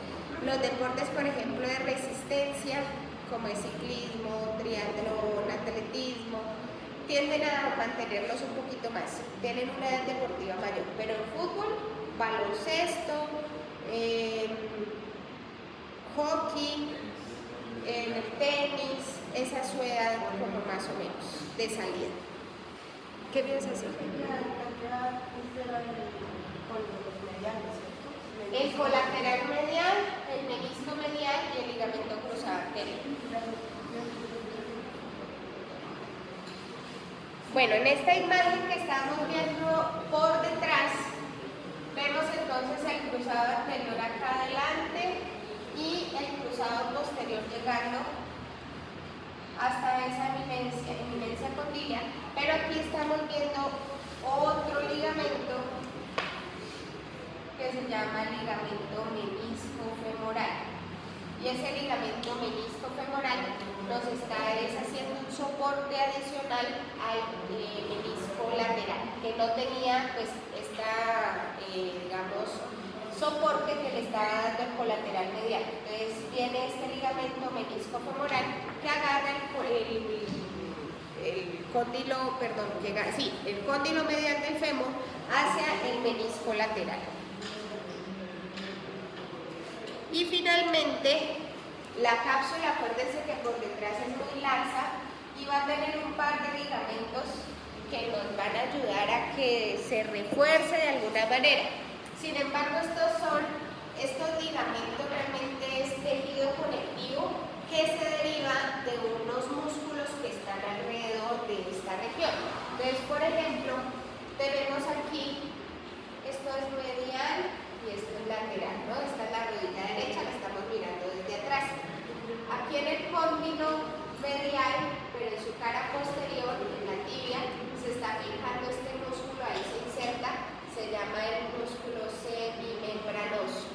Speaker 1: Los deportes, por ejemplo, de resistencia, como el ciclismo, triatlón, atletismo, tienden a mantenerlos un poquito más. Tienen una edad deportiva mayor. Pero el fútbol, baloncesto, hockey, en el tenis, esa es su edad como más o menos de salida. ¿Qué piensas hacer? El colateral medial, el menisco medial y el ligamento cruzado anterior. Bueno, en esta imagen que estamos viendo por detrás, vemos entonces el cruzado anterior acá adelante y el cruzado posterior llegando hasta esa eminencia condiliar, pero aquí estamos viendo otro ligamento que se llama ligamento menisco femoral, y ese ligamento menisco femoral nos está haciendo un soporte adicional al menisco lateral, que no tenía pues digamos soporte que le está dando el colateral medial. Entonces viene este ligamento menisco femoral que agarra el cóndilo medial del fémur hacia el menisco lateral. Y finalmente, la cápsula, acuérdense que por detrás es muy laxa y va a tener un par de ligamentos que nos van a ayudar a que se refuerce de alguna manera. Sin embargo, estos ligamentos realmente es tejido conectivo que se deriva de unos músculos que están alrededor de esta región. Entonces, por ejemplo, tenemos aquí, esto es medial y esto es lateral, ¿no? Esta es la rodilla derecha, la estamos mirando desde atrás. Aquí en el cóndilo medial, pero en su cara posterior, en la tibia, se está fijando este músculo, ahí se inserta, se llama el músculo semimembranoso.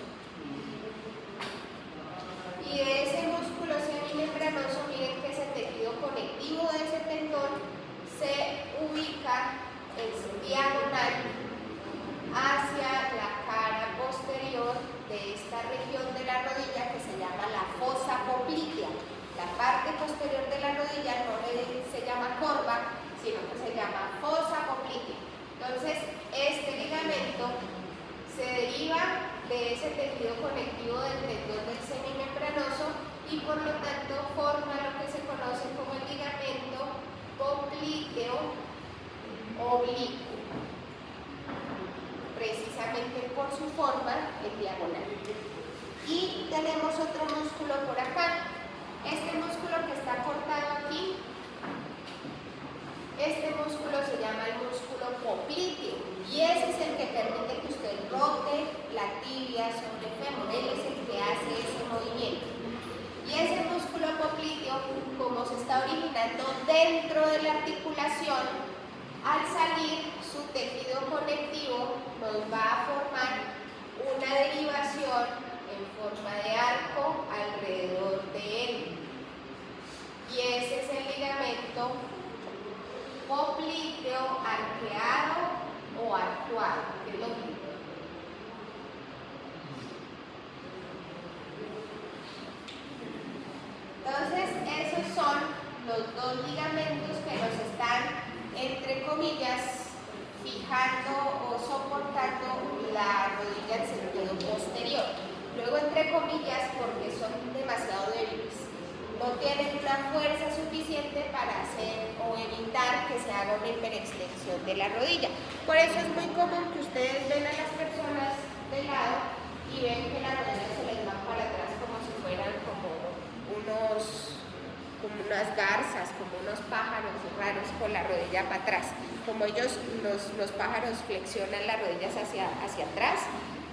Speaker 1: Y de ese músculo semimembranoso, miren que ese tejido conectivo de ese tendón se ubica en su diagonal hacia la cara posterior de esta región de la rodilla que se llama la fosa poplitea. La parte posterior de la rodilla no se llama corva, sino que se llama fosa poplitea. Entonces, este ligamento se deriva de ese tejido conectivo del tendón del semimembranoso y por lo tanto forma lo que se conoce como el ligamento popliteo oblicuo, precisamente por su forma en diagonal. Y tenemos otro músculo por acá. Este músculo que está cortado aquí, este músculo se llama el músculo popliteo y ese es el que permite que usted rote la tibia sobre el fémur. Él es el que hace ese movimiento. Y ese músculo popliteo, como se está originando dentro de la articulación, al salir su tejido conectivo nos va a formar una derivación en forma de arco alrededor de él. Y ese es el ligamento popliteo arqueado o arcuado, que es lo mismo. entre comillas, porque son demasiado débiles. No tienen una fuerza suficiente para hacer o evitar que se haga una hiperextensión de la rodilla. Por eso es muy común que ustedes ven a las personas de lado y ven que las rodillas se les van para atrás como si fueran como unas garzas, como unos pájaros raros con la rodilla para atrás. Como ellos, los pájaros flexionan las rodillas hacia atrás,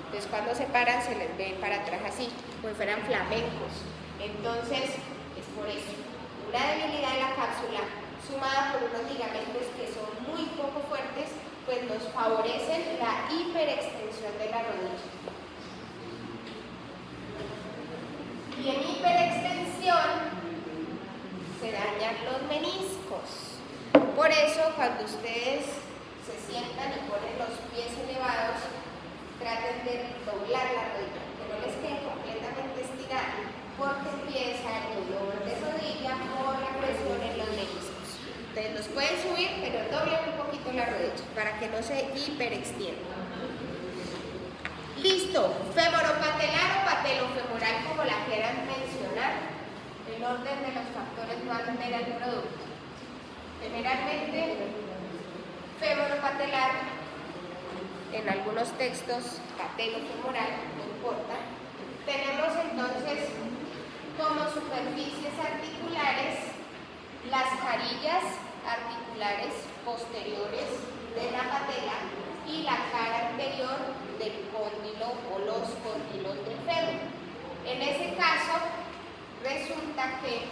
Speaker 1: entonces cuando se paran se les ve para atrás así, como si fueran flamencos. Entonces, es por eso. Una debilidad de la cápsula, sumada por unos ligamentos que son muy poco fuertes, pues nos favorecen la hiperextensión de la rodilla. Y en hiperextensión se dañan los meniscos. Por eso, cuando ustedes se sientan y ponen los pies elevados, traten de doblar la rodilla, que no les quede completamente estirada, porque empieza el dolor de rodilla por la presión en los meniscos. Entonces los pueden subir, pero doblen un poquito la rodilla para que no se hiperextienda. Listo, femoropatelar o patelofemoral, como la quieran mencionar, el orden de los factores no altera el producto. Generalmente, femoropatelar, en algunos textos, patelofemoral, no importa. Tenemos entonces como superficies articulares las carillas articulares posteriores de la patela y la cara anterior del cóndilo o los cóndilos del fémur. En ese caso, resulta que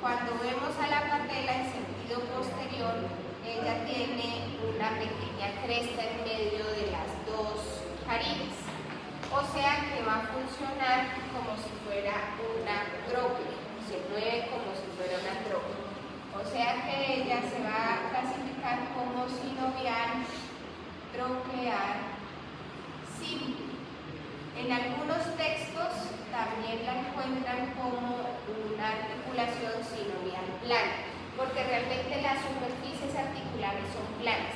Speaker 1: cuando vemos a la patela en sentido posterior, ella tiene una pequeña cresta en medio de las dos carillas. O sea que va a funcionar como si fuera una tróquea, se mueve como si fuera una tróquea. O sea que ella se va a clasificar como sinovial, troqueal, simple. En algunos textos también la encuentran como una articulación sinovial plana, porque realmente las superficies articulares son planas.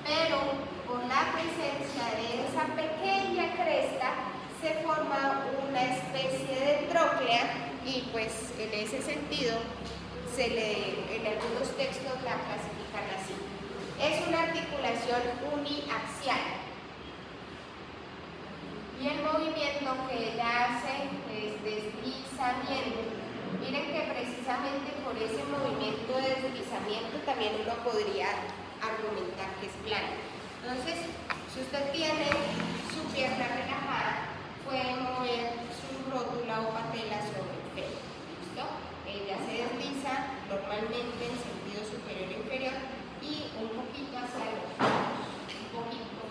Speaker 1: Pero con la presencia de esa pequeña cresta se forma una especie de tróclea y pues en ese sentido en algunos textos la clasifican así. Es una articulación uniaxial y el movimiento que ella hace es deslizamiento. Miren que precisamente por ese movimiento de deslizamiento también uno podría argumentar que es plana. Entonces, si usted tiene su pierna relajada, puede mover su rótula o patela sobre el fémur. ¿Listo? Ella se desliza normalmente en sentido superior e inferior y un poquito hacia los lados. Un poquito.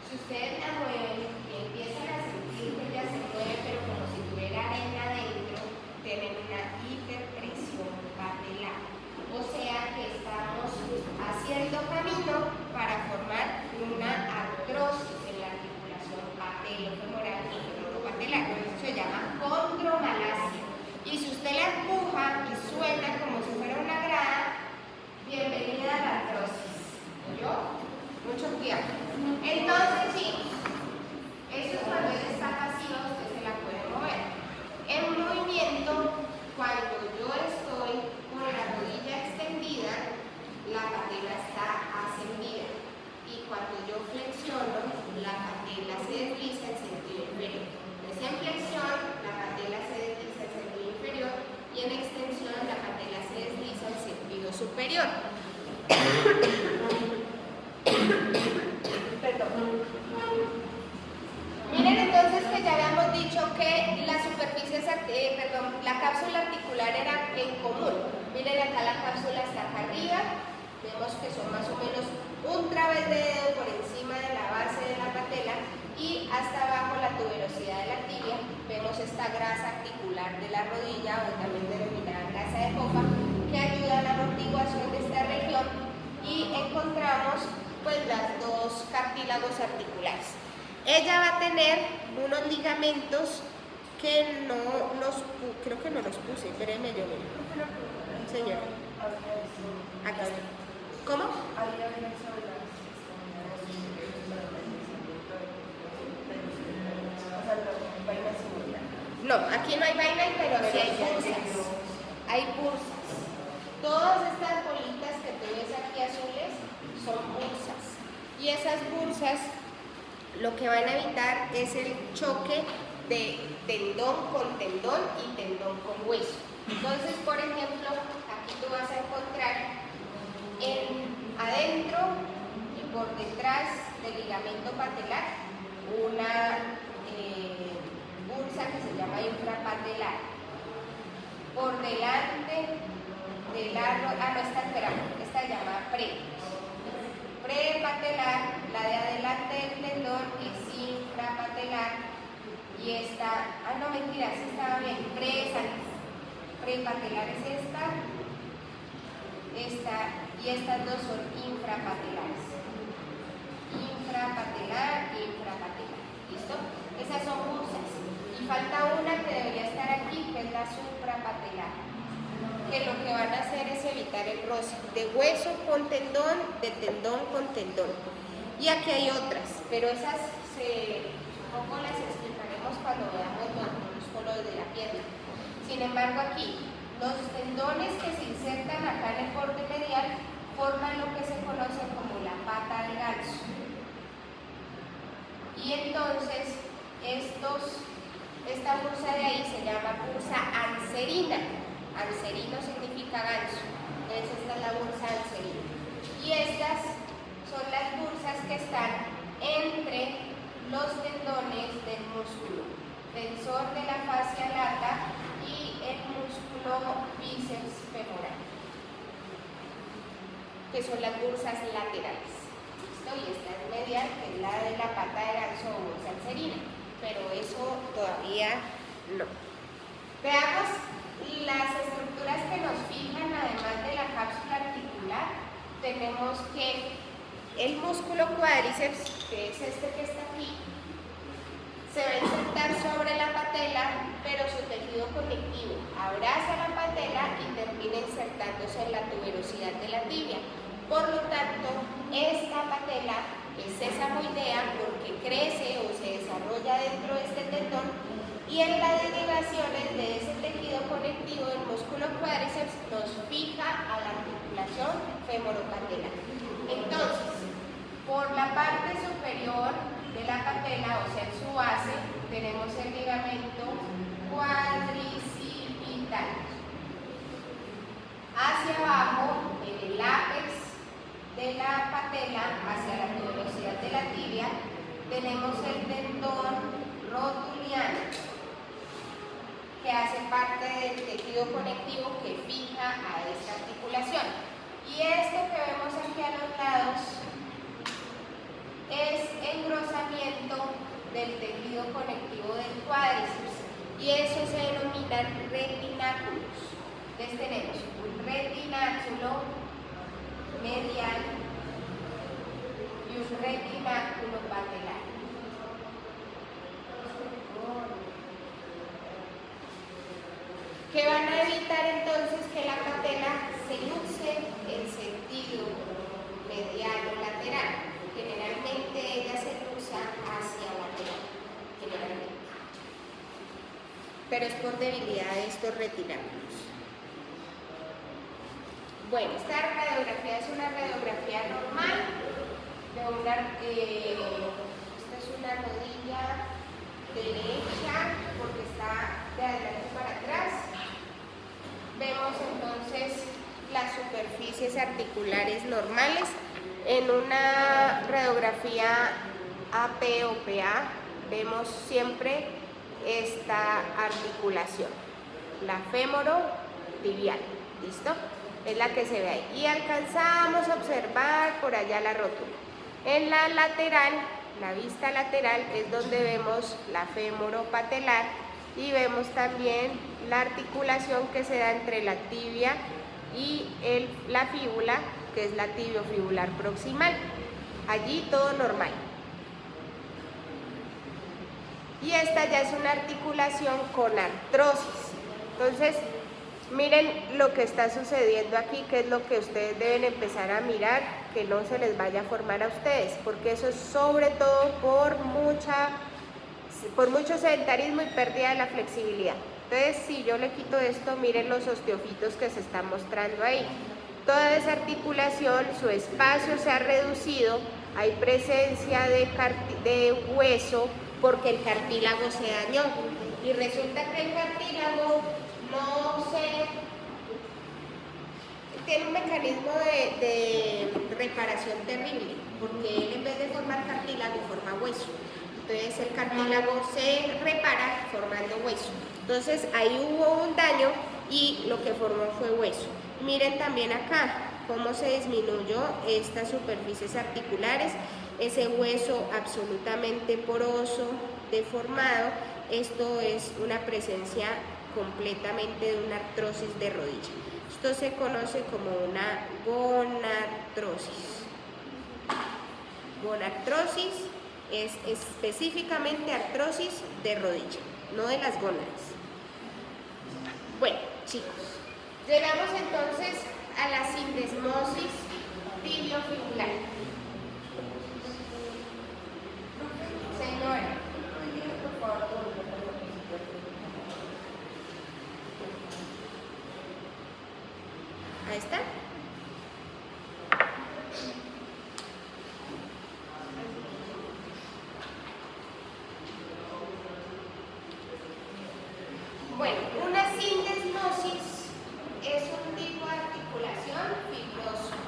Speaker 1: Si ustedes la mueven y empiezan a sentir que ella se mueve, pero como si tuviera arena adentro, tienen una hiperpresión patelar. O sea que estamos haciendo camino para formar una artrosis en la articulación patelofemoral y femoropatelar. Se llama condromalacia. Y si usted la empuja y suena como si fuera una grada, bienvenida a la artrosis. ¿Oyó? Mucho cuidado. Entonces, sí, eso es cuando ella está pasiva, usted se la puede mover. En movimiento, cuando yo estoy con la rodilla extendida, la patela está ascendida. Y cuando yo flexiono, la patela se desliza en sentido inferior. Entonces, en flexión, la patela se desliza en sentido inferior y en extensión, la patela se desliza en sentido superior. Perdón. Miren entonces que ya habíamos dicho que las superficies, la cápsula articular era en común. Miren acá la cápsula está acá arriba, vemos que son más o menos un través de dedo por encima de la base de la patela y hasta abajo la tuberosidad de la tibia. Vemos esta grasa articular de la rodilla o también denominada grasa de popa que ayuda a la amortiguación de esta región y encontramos pues las dos cartílagos articulares. Ella va a tener unos ligamentos que creo que no los puse, espérenme yo mismo. Señor. Acá está. ¿Cómo? No, aquí no hay bye-bye, pero sí hay bursas. Hay bursas. Todas estas bolitas que tú ves aquí azules son bursas. Y esas bursas lo que van a evitar es el choque de tendón con tendón y tendón con hueso. Entonces, por ejemplo, aquí tú vas a encontrar adentro y por detrás del ligamento patelar una bursa que se llama infrapatelar. Por delante del largo, esta se llama prepatelar, la de adelante del tendón es infrapatelar y esta, no mentiras, estaba bien, prepatelar es esta y estas dos son infrapatelares. Infrapatelar, ¿listo? Esas son bursas. Y falta una que debería estar aquí, que es la suprapatelar, que lo que van a hacer es evitar el roce de hueso con tendón, de tendón con tendón. Y aquí hay otras, pero esas supongo las explicaremos cuando veamos los músculos de la pierna. Sin embargo, aquí los tendones que se insertan acá en el borde medial forman lo que se conoce como la pata de ganso. Y entonces esta bursa de ahí se llama bursa anserina. Anserino significa ganso. Entonces esta es la bursa anserina. Y estas son las bursas que están entre los tendones del músculo tensor de la fascia lata y el músculo bíceps femoral, que son las bursas laterales. ¿Listo? Y esta es medial, que es la de la pata de ganso o bursa anserina, pero eso todavía no. Veamos las estructuras que nos fijan, además de la cápsula articular. Tenemos que el músculo cuádriceps, que es este que está aquí, se va a insertar sobre la patela, pero su tejido conectivo abraza la patela y termina insertándose en la tuberosidad de la tibia. Por lo tanto, esta patela es sesamoidea porque crece o se desarrolla dentro de este tendón, y en las derivaciones de ese tejido conectivo del músculo cuádriceps nos fija a la articulación femoropatelar. Entonces, por la parte superior de la patela, o sea en su base, tenemos el ligamento cuadricipital. Hacia abajo, en el ápex de la patela, hacia la tuberosidad de la tibia, tenemos el tendón rotuliano, que hace parte del tejido conectivo que fija a esta articulación. Y esto que vemos aquí a los lados es engrosamiento del tejido conectivo del cuádriceps, y eso se denominan retináculos. Entonces tenemos un retináculo medial y un retináculo patelar. Que van a evitar entonces que la patela se luce en sentido medial o lateral. Generalmente ella se luza hacia lateral, generalmente. Pero es por debilidad de estos retináculos. Bueno, esta radiografía es una radiografía normal de esta es una rodilla derecha porque está de adelante para atrás. Vemos entonces las superficies articulares normales. En una radiografía AP o PA vemos siempre esta articulación, la femorotibial, ¿listo? Es la que se ve ahí. Y alcanzamos a observar por allá la rótula. En la lateral, la vista lateral, es donde vemos la femoropatelar y vemos también la articulación que se da entre la tibia y la fíbula, que es la tibiofibular proximal. Allí todo normal. Y esta ya es una articulación con artrosis. Entonces, miren lo que está sucediendo aquí, que es lo que ustedes deben empezar a mirar, que no se les vaya a formar a ustedes, porque eso es sobre todo por mucha por mucho sedentarismo y pérdida de la flexibilidad. Entonces, si yo le quito esto, miren los osteofitos que se están mostrando ahí. Toda esa articulación, su espacio se ha reducido, hay presencia de hueso porque el cartílago se dañó. Y resulta que el cartílago tiene un mecanismo de reparación terrible, porque él en vez de formar cartílago forma hueso. Entonces el cartílago se repara formando hueso. Entonces ahí hubo un daño y lo que formó fue hueso. Miren también acá cómo se disminuyó estas superficies articulares, ese hueso absolutamente poroso, deformado. Esto es una presencia completamente de una artrosis de rodilla. Esto se conoce como una gonartrosis. Gonartrosis es específicamente artrosis de rodilla, no de las gónadas. Bueno, chicos, llegamos entonces a la sindesmosis tibiofibular. Señora, por favor. Ahí está. Bueno, una sindesmosis es un tipo de articulación fibroso.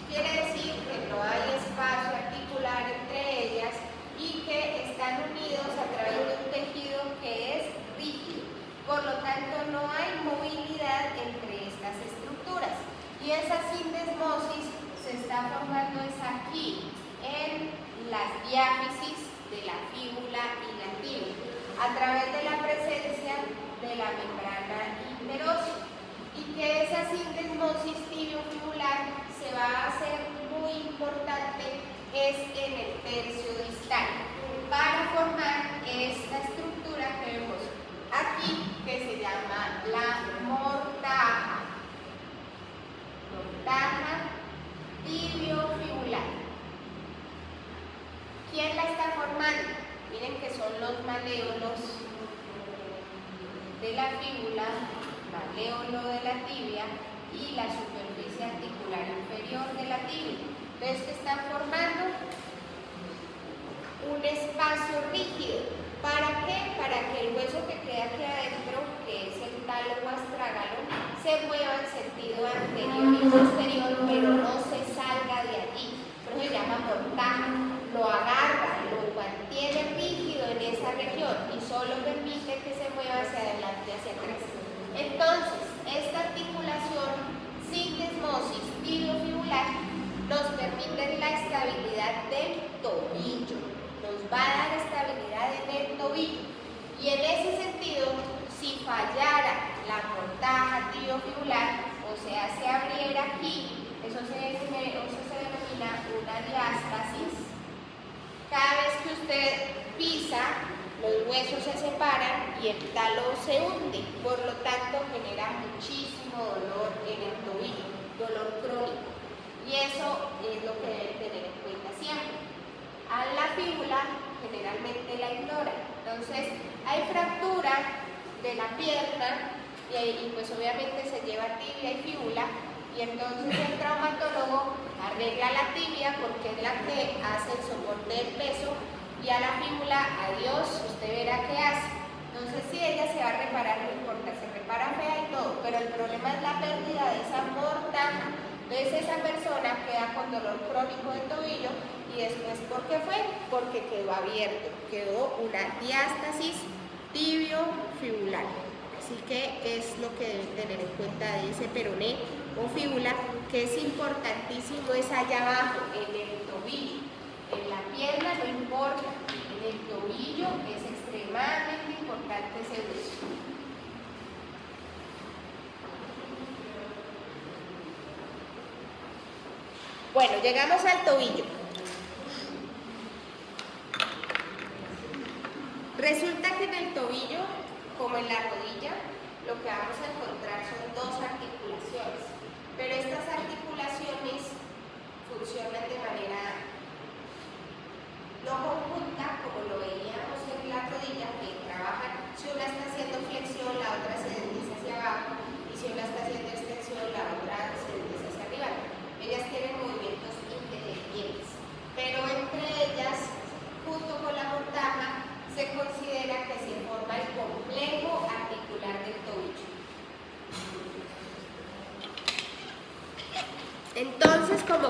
Speaker 1: Quiere decir que no hay espacio articular entre ellas y que están unidos a través de un tejido que es rígido. Por lo tanto, no hay movilidad entre estas estructuras. Y esa sindesmosis se está formando es aquí, en las diáfisis de la fíbula y la tibia, a través de la presencia de la membrana interósea, y que esa sindesmosis tibiofibular se va a hacer muy importante es en el tercio distal para formar esta estructura que vemos aquí, que se llama la mortaja tibiofibular. ¿Quién la está formando? Miren que son los maléolos de la fíbula, maléolo de la tibia y la superficie articular inferior de la tibia. Entonces, ¿qué están formando? Un espacio rígido. ¿Para qué? Para que el hueso que queda aquí adentro, que es el tálamo astragalum, se mueva en sentido anterior y posterior, pero no se salga de allí. Por eso se llama mortaja. Lo agarra, lo mantiene rígido en esa región y solo permite que se mueva hacia adelante y hacia atrás. Entonces, esta articulación sindesmosis tibiofibular nos permite la estabilidad del tobillo, nos va a dar estabilidad en el tobillo. Y en ese sentido, si fallara la mortaja tibiofibular, o sea, se abriera aquí, eso se denomina una diástasis. Cada vez que usted pisa, los huesos se separan y el talón se hunde, por lo tanto genera muchísimo dolor en el tobillo, dolor crónico. Y eso es lo que deben tener en cuenta siempre. A la fíbula generalmente la ignora. Entonces hay fractura de la pierna y pues obviamente se lleva tibia y fíbula, y entonces el traumatólogo arregla la tibia porque es la que hace el soporte del peso, y a la fíbula, adiós, usted verá qué hace. Entonces sí, ella se va a reparar, no importa, se repara fea y todo, pero el problema es la pérdida de esa mortaja. Entonces esa persona queda con dolor crónico de tobillo, y después, ¿por qué fue? Porque quedó abierto, quedó una diástasis tibiofibular. Así que es lo que deben tener en cuenta de ese peroné o fíbula, que es importantísimo, es allá abajo, en el tobillo. En la pierna no importa, en el tobillo es extremadamente importante ese hueso. Bueno, llegamos al tobillo. Resulta que en el tobillo, como en la rodilla, lo que vamos a encontrar son dos articulaciones, pero estas articulaciones funcionan de manera no conjunta, como lo veíamos en la rodilla,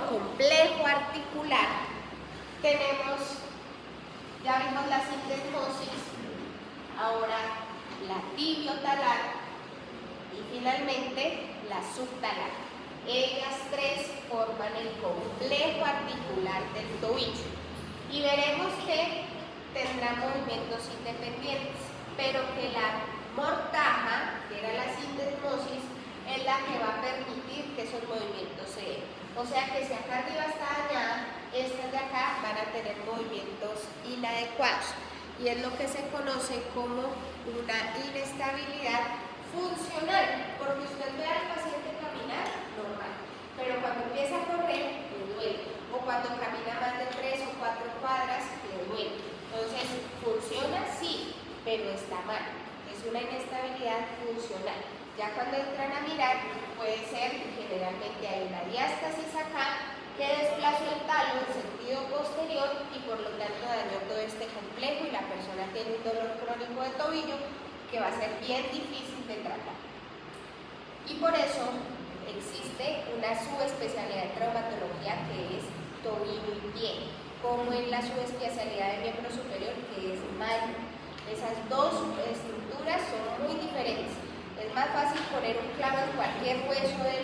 Speaker 1: complejo articular, tenemos, ya vimos la sindesmosis, ahora la tibiotalar y finalmente la subtalar. Ellas tres forman el complejo articular del tobillo y veremos que tendrán movimientos independientes, pero que la mortaja, que era la sindesmosis, es la que va a permitir que esos movimientos se den. O sea que si acá arriba está dañada, estas de acá van a tener movimientos inadecuados y es lo que se conoce como una inestabilidad funcional, porque usted ve al paciente caminar normal, pero cuando empieza a correr le duele, o cuando camina más de 3 o 4 cuadras le duele. Entonces, funciona sí, pero está mal, es una inestabilidad funcional. Ya cuando entran a mirar, puede ser que generalmente hay una diástasis acá que desplazó el talo en sentido posterior y por lo tanto dañó todo este complejo y la persona tiene un dolor crónico de tobillo que va a ser bien difícil de tratar. Y por eso existe una subespecialidad de traumatología que es tobillo y pie, como en la subespecialidad de miembro superior que es mano. Esas dos estructuras son muy diferentes. Es más fácil poner un clavo en cualquier hueso del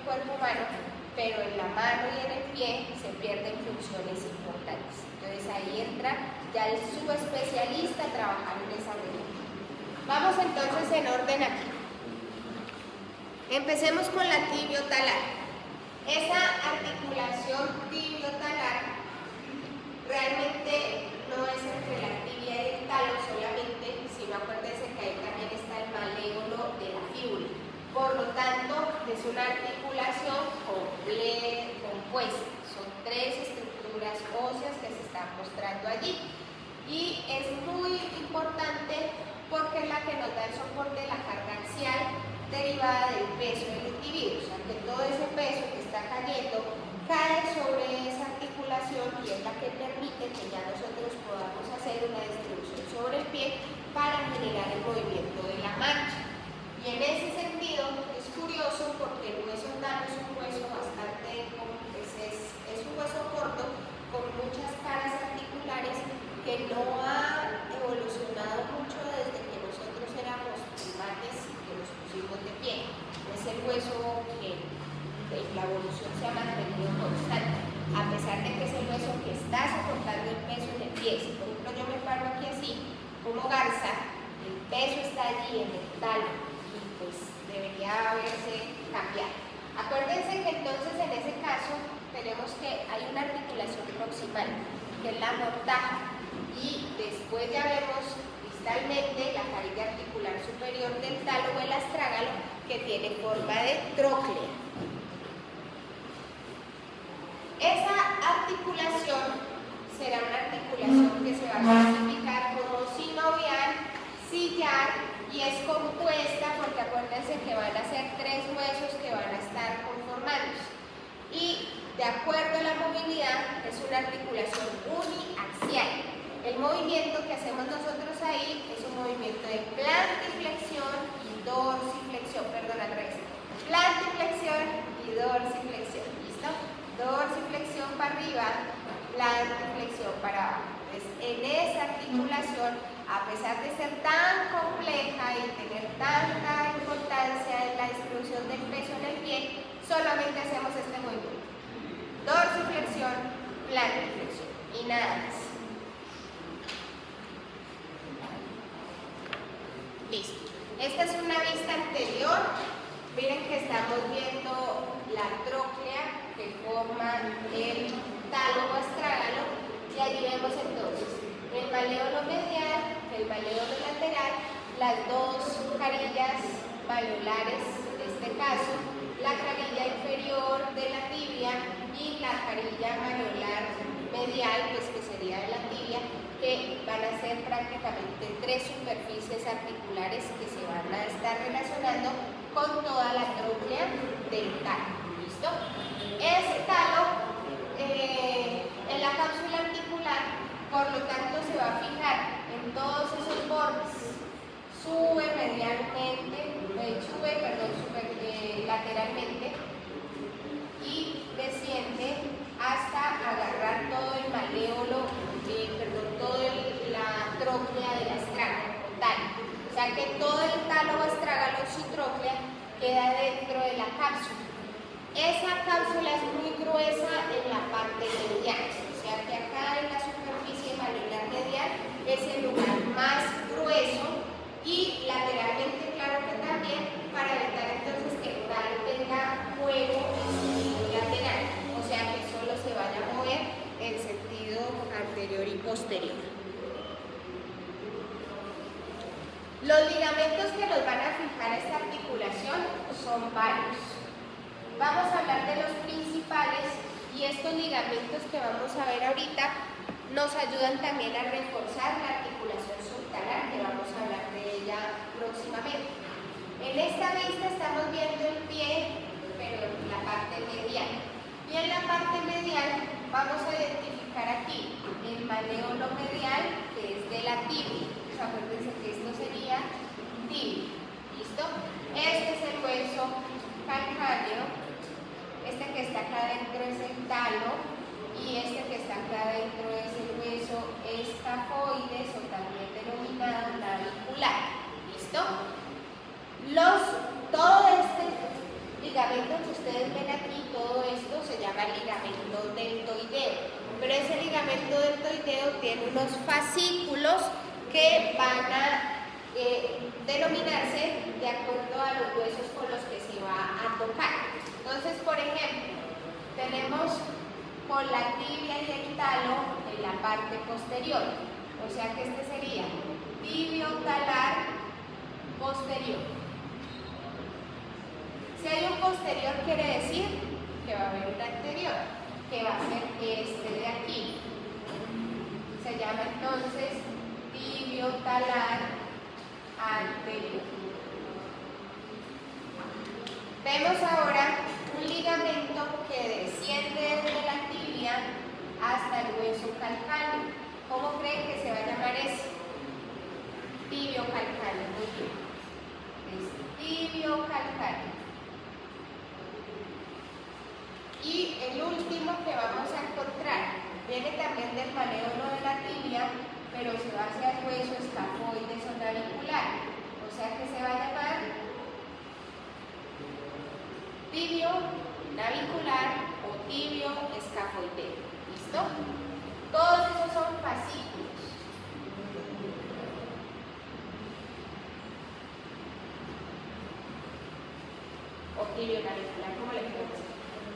Speaker 1: cuerpo humano, pero en la mano y en el pie se pierden funciones importantes. Entonces ahí entra ya el subespecialista a trabajar en esa región. Vamos entonces en orden aquí. Empecemos con la tibiotalar. Esa articulación tibiotalar realmente no es entre la tibia y el talo solamente, sino acuérdense que ahí también está el maléolo de la fíbula. Por lo tanto, es una articulación compuesta. Son tres estructuras óseas que se están mostrando allí. Y es muy importante porque es la que nos da el soporte de la carga axial derivada del peso del individuo. O sea, que todo ese peso que está cayendo cae sobre esa articulación y es la que permite que ya nosotros podamos hacer una distribución sobre el pie para generar el movimiento de la marcha. Y en ese sentido es curioso porque el hueso talo es un hueso bastante, es un hueso corto con muchas caras articulares que no ha evolucionado mucho desde que nosotros éramos primates que nos pusimos de pie. Es el hueso que la evolución se ha mantenido constante, a pesar de que es el hueso que está soportando el peso en el pie. Si por ejemplo yo me paro aquí así, como garza, el peso está allí en el talo y pues debería haberse cambiado. Acuérdense que entonces en ese caso tenemos que hay una articulación proximal, que es la mortaja, y después ya vemos distalmente la carilla articular superior del talo o el astrágalo que tiene forma de tróclea. Esa articulación será una articulación que se va a clasificar como sinovial, sillar y es compuesta porque acuérdense que van a ser tres huesos que van a estar conformándose. Y de acuerdo a la movilidad es una articulación uniaxial. El movimiento que hacemos nosotros ahí es un movimiento de plantiflexión y dorsiflexión, perdón, al revés. Plantiflexión y dorsiflexión, ¿listo? Dorsiflexión para arriba, plantiflexión para abajo. Entonces, en esa articulación, a pesar de ser tan compleja y tener tanta importancia en la distribución del peso en el pie, solamente hacemos este movimiento. Dorsiflexión, plantiflexión y nada más. Listo. Esta es una vista anterior. Miren que estamos viendo la tróclea que forma el talo o astrágalo y allí vemos entonces el maléolo medial, el maléolo lateral, las dos carillas maleolares, en este caso, la carilla inferior de la tibia y la carilla maleolar medial, pues que sería de la tibia, que van a ser prácticamente tres superficies articulares que se van a estar relacionando con toda la tróclea del talo. ¿Listo? Ese talo en la cápsula articular, por lo tanto, se va a fijar en todos esos bordes. Sube lateralmente y desciende sea que todo el talo o estragalón subtróclea queda dentro de la cápsula. Esa cápsula es muy gruesa en la parte medial, o sea que acá en la superficie manular medial es el lugar más grueso y lateralmente claro que también, para evitar entonces que el talo tenga juego en sentido lateral, o sea que solo se vaya a mover en sentido anterior y posterior. Los ligamentos que nos van a fijar esta articulación son varios. Vamos a hablar de los principales y estos ligamentos que vamos a ver ahorita nos ayudan también a reforzar la articulación subtalar, que vamos a hablar de ella próximamente. En esta vista estamos viendo el pie, pero en la parte medial. Y en la parte medial vamos a identificar aquí el maléolo medial, que es de la tibia. Acuérdense que esto sería tibia. ¿Listo? Este es el hueso calcáneo. Este que está acá adentro es el talo y este que está acá adentro es el hueso escafoides o también denominado navicular. ¿Listo? Todo este ligamento que ustedes ven aquí, todo esto se llama ligamento deltoideo, pero ese ligamento deltoideo tiene unos fascículos que van a denominarse de acuerdo a los huesos con los que se va a tocar. Entonces, por ejemplo, tenemos con la tibia y el talo en la parte posterior, o sea que este sería tibio-talar posterior. Si hay un posterior quiere decir que va a haber un anterior, que va a ser este de aquí. Se llama entonces tibio-talar anterior. Vemos ahora un ligamento que desciende desde la tibia hasta el hueso calcáneo. ¿Cómo creen que se va a llamar ese? Tibio calcáneo, muy bien. Es tibio calcáneo. Y el último que vamos a encontrar viene también del maléolo de la tibia, pero se va hacia el hueso escafoides o navicular. O sea que se va a llamar tibio navicular o tibio escafoideo. ¿Listo? Todos esos son fascículos. O tibio navicular, como le quiero decir.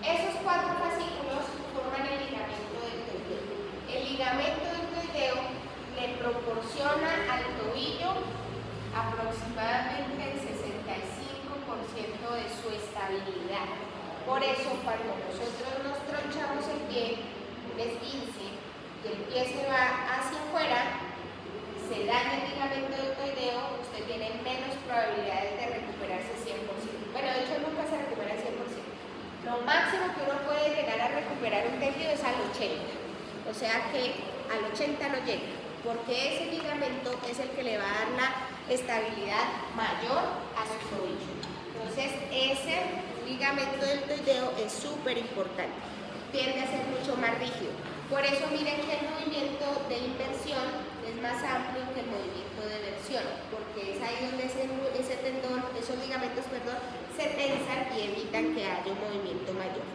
Speaker 1: Esos cuatro fascículos forman el ligamento deltoideo. El ligamento deltoideo le proporciona al tobillo aproximadamente el 65% de su estabilidad. Por eso, cuando nosotros nos tronchamos el pie, un esguince, y el pie se va hacia afuera, se daña el ligamento deltoideo, usted tiene menos probabilidades de recuperarse 100%. Bueno, de hecho nunca se recupera 100%. Lo máximo que uno puede llegar a recuperar un tejido es al 80%. O sea que al 80% no llega, porque ese ligamento es el que le va a dar la estabilidad mayor a su tobillo. Entonces, ese ligamento deltoideo es súper importante. Tiende a ser mucho más rígido. Por eso miren que el movimiento de inversión es más amplio que el movimiento de versión, porque es ahí donde ese tendón, esos ligamentos, perdón, se tensan y evitan que haya un movimiento mayor.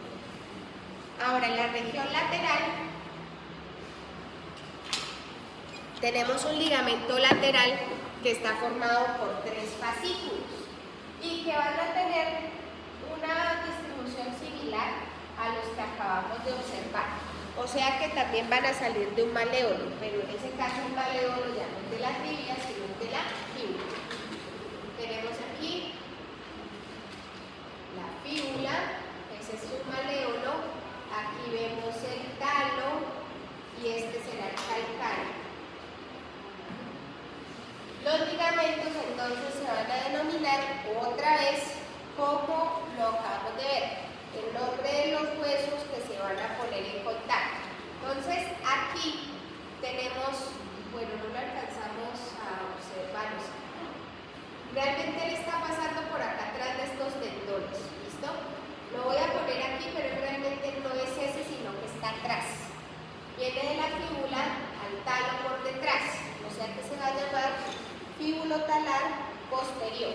Speaker 1: Ahora, en la región lateral tenemos un ligamento lateral que está formado por 3 fascículos y que van a tener una distribución similar a los que acabamos de observar. O sea que también van a salir de un maléolo, pero en ese caso un maléolo ya no es de la tibia, sino de la fíbula. Tenemos aquí la fíbula, ese es su maléolo, aquí vemos el talo y este será el calcáneo. Los ligamentos entonces se van a denominar otra vez como lo acabamos de ver, el nombre de los huesos que se van a poner en contacto. Entonces aquí tenemos, bueno, no lo alcanzamos a observar, realmente él está pasando por acá atrás de estos tendones, ¿listo? Lo voy a poner aquí, pero realmente no es ese, sino que está atrás. Viene de la fíbula al talo por detrás, o sea que se va a llamar fíbulo talar posterior.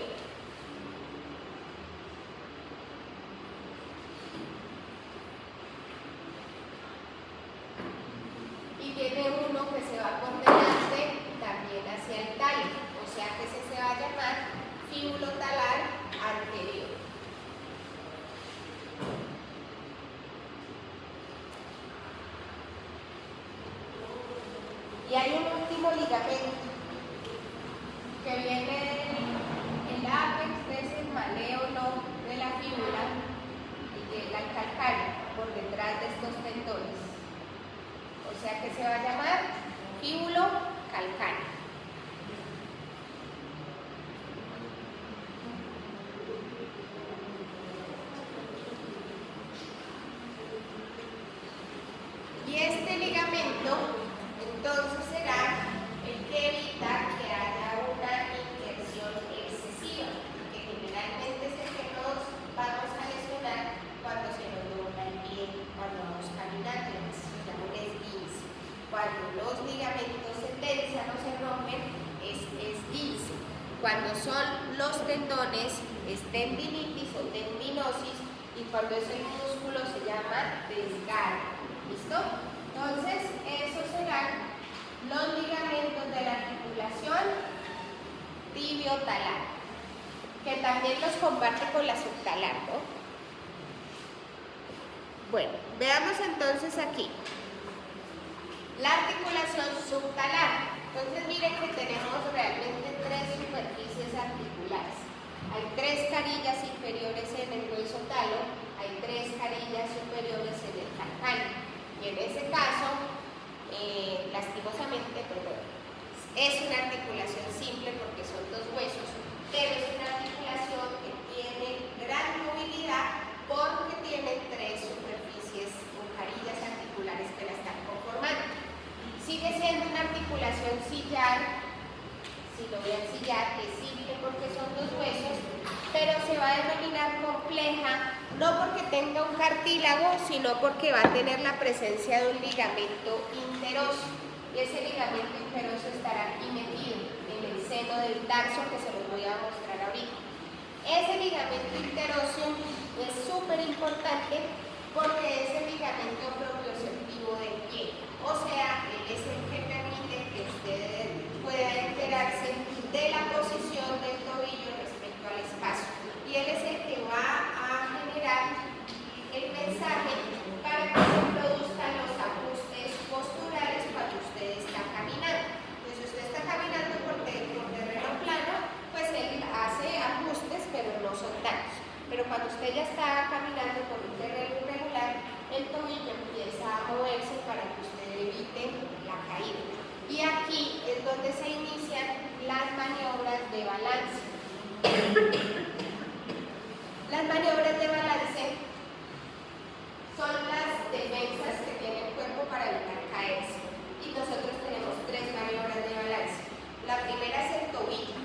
Speaker 1: Y tiene uno que se va por delante también hacia el tallo, o sea que ese se va a llamar fíbulo-talar anterior. Y hay un último ligamento que viene el ápex de ese maléolo de la fíbula y del calcáneo por detrás de estos tendones. O sea que se va a llamar fíbulo calcáneo. Y este ligamento entonces será el que evita que haya una inversión excesiva, que generalmente es el que nos vamos a lesionar cuando se nos dobla el pie, cuando vamos caminando, se llama un esguince. Cuando los ligamentos se tensan o se rompen, es esguince. Cuando son los tendones, es tendinitis o tendinosis, y cuando es el músculo se llama desgarro. ¿Listo? Entonces, esos serán los ligamentos de la articulación tibio-talar, que también los comparte con la subtalar, ¿no? Bueno, veamos entonces aquí la articulación subtalar. Entonces miren que tenemos realmente tres superficies articulares. Hay tres carillas inferiores en el hueso talo, hay tres carillas superiores en el calcáneo. Y en ese caso, lastimosamente, es una articulación simple porque son dos huesos, pero es una articulación que tiene gran movilidad porque tiene tres superficies o carillas articulares que la están conformando. Sigue siendo una articulación sillar, si lo voy a sillar, es simple porque son dos huesos, pero se va a denominar compleja no porque tenga un cartílago, sino porque va a tener la presencia de un ligamento interoso. Y ese ligamento interoso estará aquí metido en el seno del tarso, que se los voy a mostrar ahorita. Ese ligamento interoso es súper importante porque es el ligamento propioceptivo del pie. O sea, él es el que permite que usted pueda enterarse de la posición del tobillo respecto al espacio. Y él es el que va a generar el mensaje para que se produzcan los ajustes posturales cuando usted está caminando. Pues si usted está caminando por terreno plano, pues él hace ajustes, pero no son tantos. Pero cuando usted ya está caminando por un terreno irregular, el tobillo empieza a moverse para que usted evite la caída. Y aquí es donde se inician las maniobras de balance. Las maniobras de balance son las defensas que tiene el cuerpo para evitar caerse. Y nosotros tenemos tres maniobras de balance. La primera es el tobillo.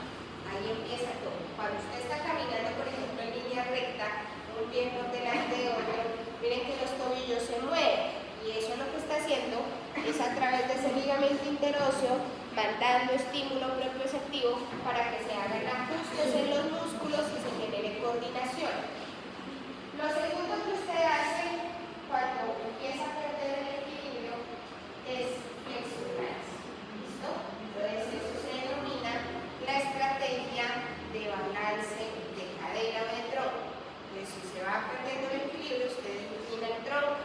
Speaker 1: Ahí empieza todo. Cuando usted está caminando, por ejemplo, en línea recta, un pie por delante de otro, miren que los tobillos se mueven. Y eso lo que está haciendo es a través de ese ligamento interóseo mandando estímulo propioceptivo para que se hagan ajustes en los músculos y se genere coordinación. Lo segundo que usted hace cuando empieza a perder el equilibrio es flexionarse. ¿Listo? Entonces eso se denomina la estrategia de balance de cadera o de tronco. Entonces si se va perdiendo el equilibrio, usted inclina el tronco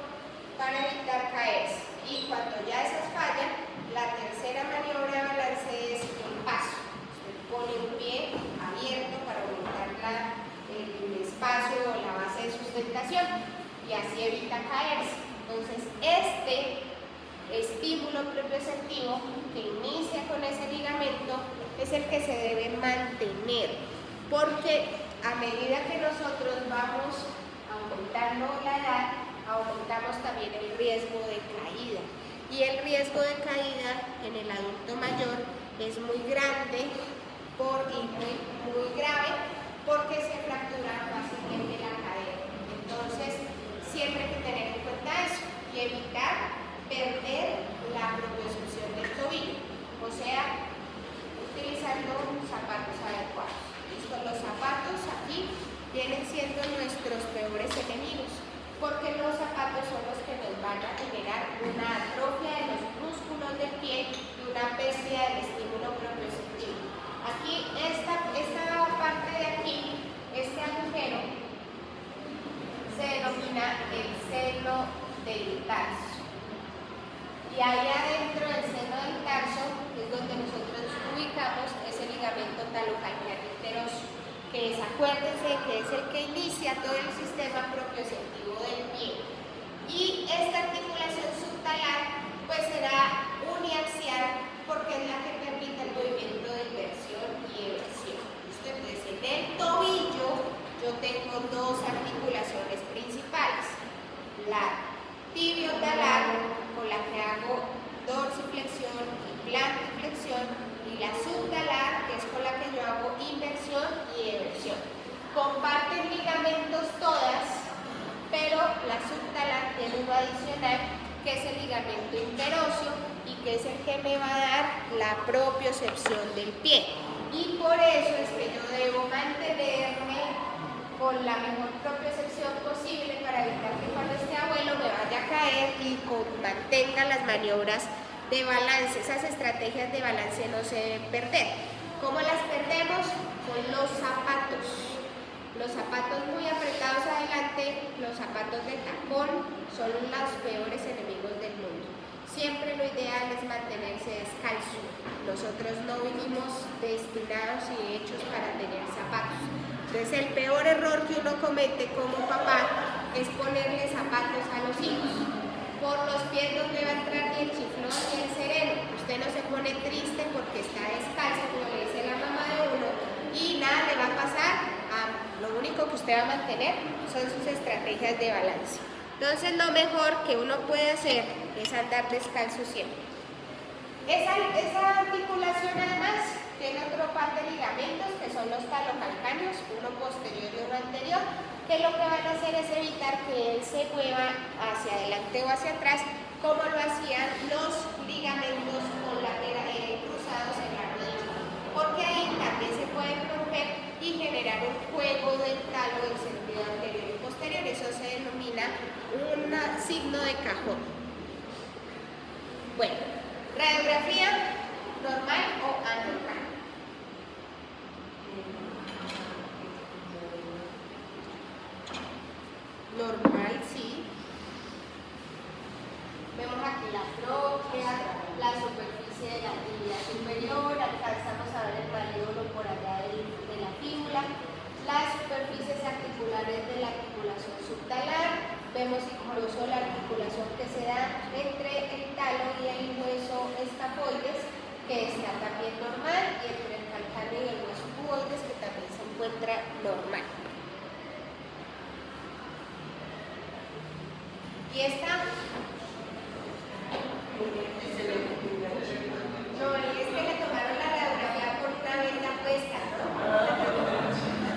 Speaker 1: para evitar caerse. Y cuando ya esas fallan, la tercera maniobra de balance es el paso. Usted pone un pie abierto para aumentar el espacio o la base de sustentación y así evita caerse. Entonces, este estímulo propioceptivo que inicia con ese ligamento es el que se debe mantener, porque a medida que nosotros vamos aumentando la edad, aumentamos también el riesgo de caída. Y el riesgo de caída en el adulto mayor es muy grande y muy grave porque se fractura fácilmente la cadera. Entonces, siempre hay que tener en cuenta eso y evitar perder la propiocepción del tobillo, o sea, utilizando zapatos adecuados. que es, acuérdense, que es el que inicia todo el sistema propioceptivo del pie. Y esta articulación subtalar pues será uniaxial porque es la que permite el movimiento de inversión y eversión. ¿Listo? Entonces en el tobillo yo tengo dos articulaciones principales, la tibiotalar, con la que hago dorsiflexión y plantiflexión, y la subtalar, que es con la que yo hago inversión y eversión. Comparten ligamentos todas, pero la subtalar tiene uno adicional, que es el ligamento interóseo, y que es el que me va a dar la propiocepción del pie. Y por eso es que yo debo mantenerme con la mejor propiocepción posible para evitar que cuando este abuelo me vaya a caer y mantenga las maniobras de balance. Esas estrategias de balance no se deben perder. ¿Cómo las perdemos? Con los zapatos. Los zapatos muy apretados adelante, los zapatos de tacón, son los peores enemigos del mundo. Siempre lo ideal es mantenerse descalzo. Nosotros no vinimos destinados y hechos para tener zapatos. Entonces el peor error que uno comete como papá es ponerle zapatos a los hijos. Por los pies no le va a entrar ni el chiflón ni el sereno. Usted no se pone triste porque está descalzo, como le dice la mamá de uno, y nada le va a pasar. Lo único que usted va a mantener son sus estrategias de balance. Entonces lo mejor que uno puede hacer es andar descalzo siempre. Esa articulación además tiene otro par de ligamentos que son los talocalcáneos, uno posterior y uno anterior, que lo que van a hacer es evitar que él se mueva hacia adelante o hacia atrás, como lo hacían los ligamentos cruzados en la rodilla, porque ahí también se pueden romper y generar un juego del talo en sentido anterior y posterior. Eso se denomina un signo de cajón. Bueno, radiografía normal o anormal. Normal, sí. Vemos aquí la tróclea, la superficie de la tibia superior, alcanzamos a ver el maléolo por allá de la fíbula, las superficies articulares de la articulación subtalar, vemos incluso la articulación que se da entre el talo y el hueso escafoides, que está también normal, y entre el calcáneo y el hueso cuboides, que también se encuentra normal. Y esta no, y es que le tomaron la radiografía con una venda puesta, ¿no?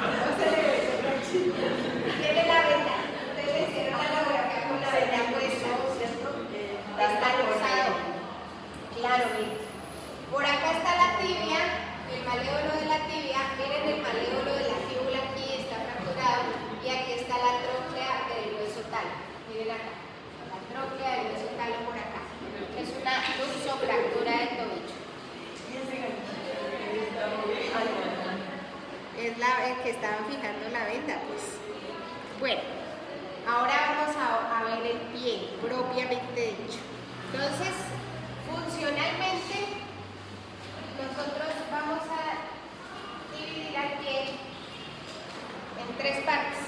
Speaker 1: No se le ve. Tiene la venda. Entonces le hicieron la radiografía con la venda puesta, ¿cierto? Está rosado. Claro, miren. Por acá está la tibia, el maléolo de la tibia. Miren el maléolo de la fíbula aquí, está fracturado. Y aquí está la tróclea del hueso talo. Miren acá. La tróclea del hueso talo por acá. Es una luxofractura del tobillo. Es la que estaban fijando la venda, pues. Bueno, ahora vamos a ver el pie, propiamente dicho. Entonces, funcionalmente, nosotros vamos a dividir al pie en tres partes.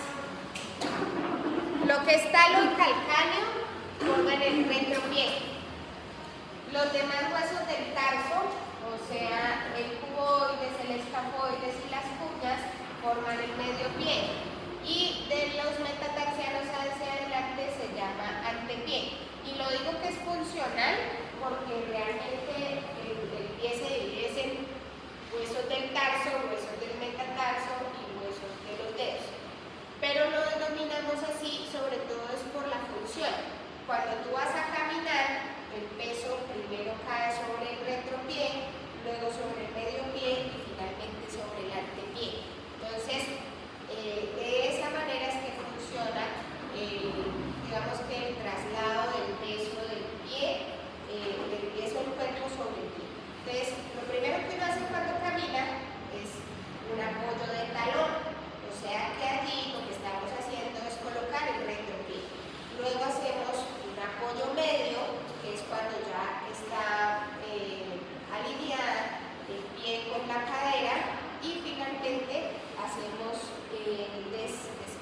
Speaker 1: Lo que es talo y calcáneo forman el retropié. Los demás huesos del tarso, o sea, el cuboides, el escafoides y las cuñas, forman el medio pie. Y de los metatarsianos hacia adelante se llama antepié. Y lo digo que es funcional porque realmente el pie se divide en huesos del tarso, huesos del metatarso y huesos de los dedos. Pero lo denominamos así, sobre todo es por la función. Cuando tú vas a caminar, el peso primero cae sobre el retropié, luego sobre el medio pie y finalmente sobre el antepié. Entonces, de esa manera es que funciona, digamos que el traslado del peso del pie sobre el cuerpo sobre el pie. Entonces, lo primero que uno hace cuando camina es un apoyo de talón, o sea que allí lo que estamos haciendo es colocar el retropié. Luego hacemos un apoyo medio, que es cuando ya está alineada el pie con la cadera, y finalmente hacemos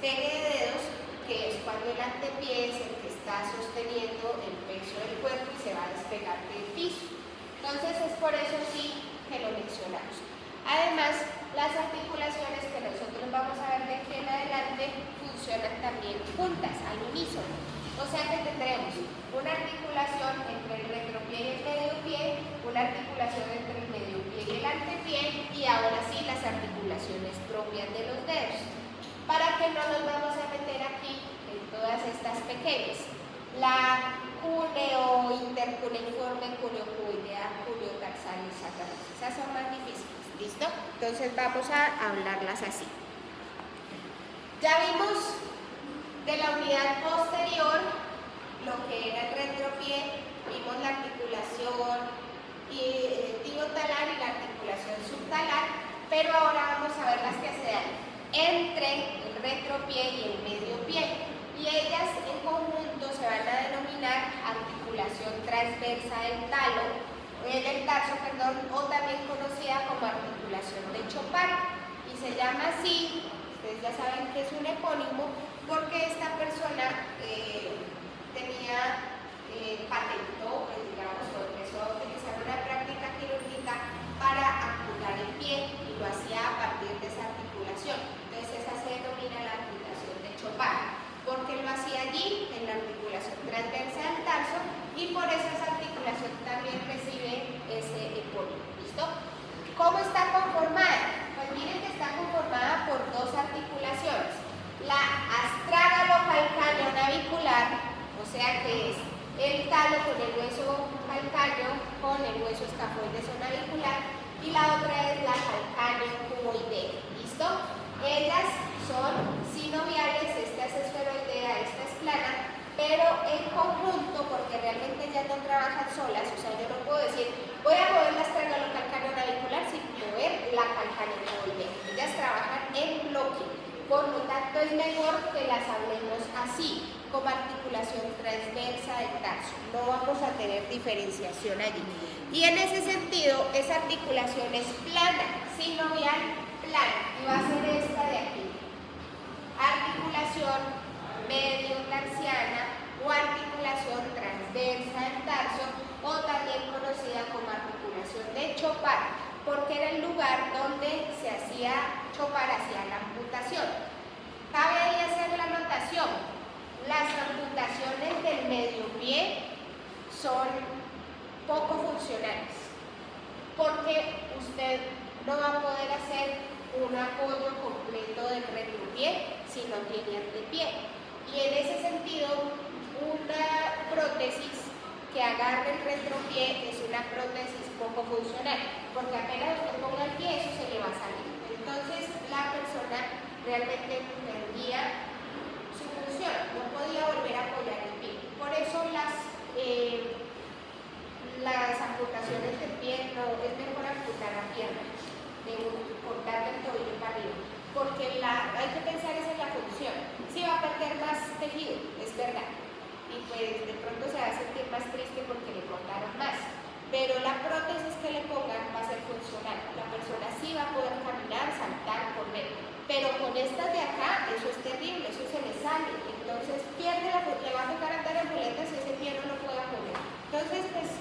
Speaker 1: despegue de dedos, que es cuando el antepié es el que está sosteniendo el peso del cuerpo y se va a despegar del piso. Entonces es por eso sí que lo mencionamos. Además, las articulaciones que nosotros vamos a ver de aquí en adelante funcionan también juntas, al unísono. O sea que tendremos una articulación entre el retropié y el mediopié, una articulación entre el mediopié y el antepié, y ahora sí las articulaciones propias de los dedos. Para que no nos vamos a meter aquí en todas estas pequeñas. La cuneo, intercuneiforme, cuneocuidea, cuneotarsal y sacral. Esas son más difíciles, ¿listo? Entonces vamos a hablarlas así. Ya vimos de la unidad posterior lo que era el retropié, vimos la articulación tibiotalar y la articulación subtalar, pero ahora vamos a ver las que se dan entre el retropié y el mediopié, y ellas en conjunto se van a denominar articulación transversa del tarso, o también conocida como articulación de Chopin, y se llama así, ustedes ya saben que es un epónimo, porque esta persona patentó, pues, digamos, o empezó a utilizar una práctica quirúrgica para amputar el pie, y lo hacía a partir de esa articulación. Entonces esa se denomina la articulación de Chopin, porque lo hacía allí en la articulación transversa del tarso, y por eso esa articulación también recibe ese epónimo. ¿Listo? ¿Cómo está conformada? Pues miren que está conformada por dos articulaciones. La astrágalo-calcáneo-navicular, o sea que es el talo con el hueso calcáneo con el hueso escafoides-navicular, y la otra es la calcáneo-cuboidea. ¿Listo? Ellas son sinoviales, esta es esferoidea, esta es plana, pero en conjunto, porque realmente ellas no trabajan solas, o sea, yo no puedo decir, voy a mover la astrágalo-calcáneo-navicular sin mover la calcáneo-cuboidea. Ellas trabajan en bloque. Por lo tanto, es mejor que las hablemos así, como articulación transversa del tarso. No vamos a tener diferenciación allí. Y en ese sentido, esa articulación es plana, sinovial, plana, y va a ser esta de aquí. Articulación medio-tarsiana o articulación transversa del tarso, o también conocida como articulación de Chopin, porque era el lugar donde se hacía Chopin, hacia la amputación. Cabe ahí hacer la anotación: las amputaciones del mediopié son poco funcionales, porque usted no va a poder hacer un apoyo completo del retropié si no tiene antepié. Y en ese sentido, una prótesis que agarre el retropié es una prótesis poco funcional, porque apenas usted ponga el pie, eso se le va a salir. Entonces la persona realmente perdía su función, no podía volver a apoyar el pie. Por eso las amputaciones del pie no es mejor amputar la pierna, cortar del tobillo para arriba, porque hay que pensar esa es la función. Sí va a perder más tejido, es verdad, y pues de pronto se va a sentir más triste porque le cortaron más, pero la prótesis que le pongan va a ser funcional. La persona sí va a poder caminar, saltar, correr, pero con estas de acá, eso es terrible, eso se le sale, entonces pierde le va a tocar andar en muletas y ese pie no lo puede mover. Entonces, pues,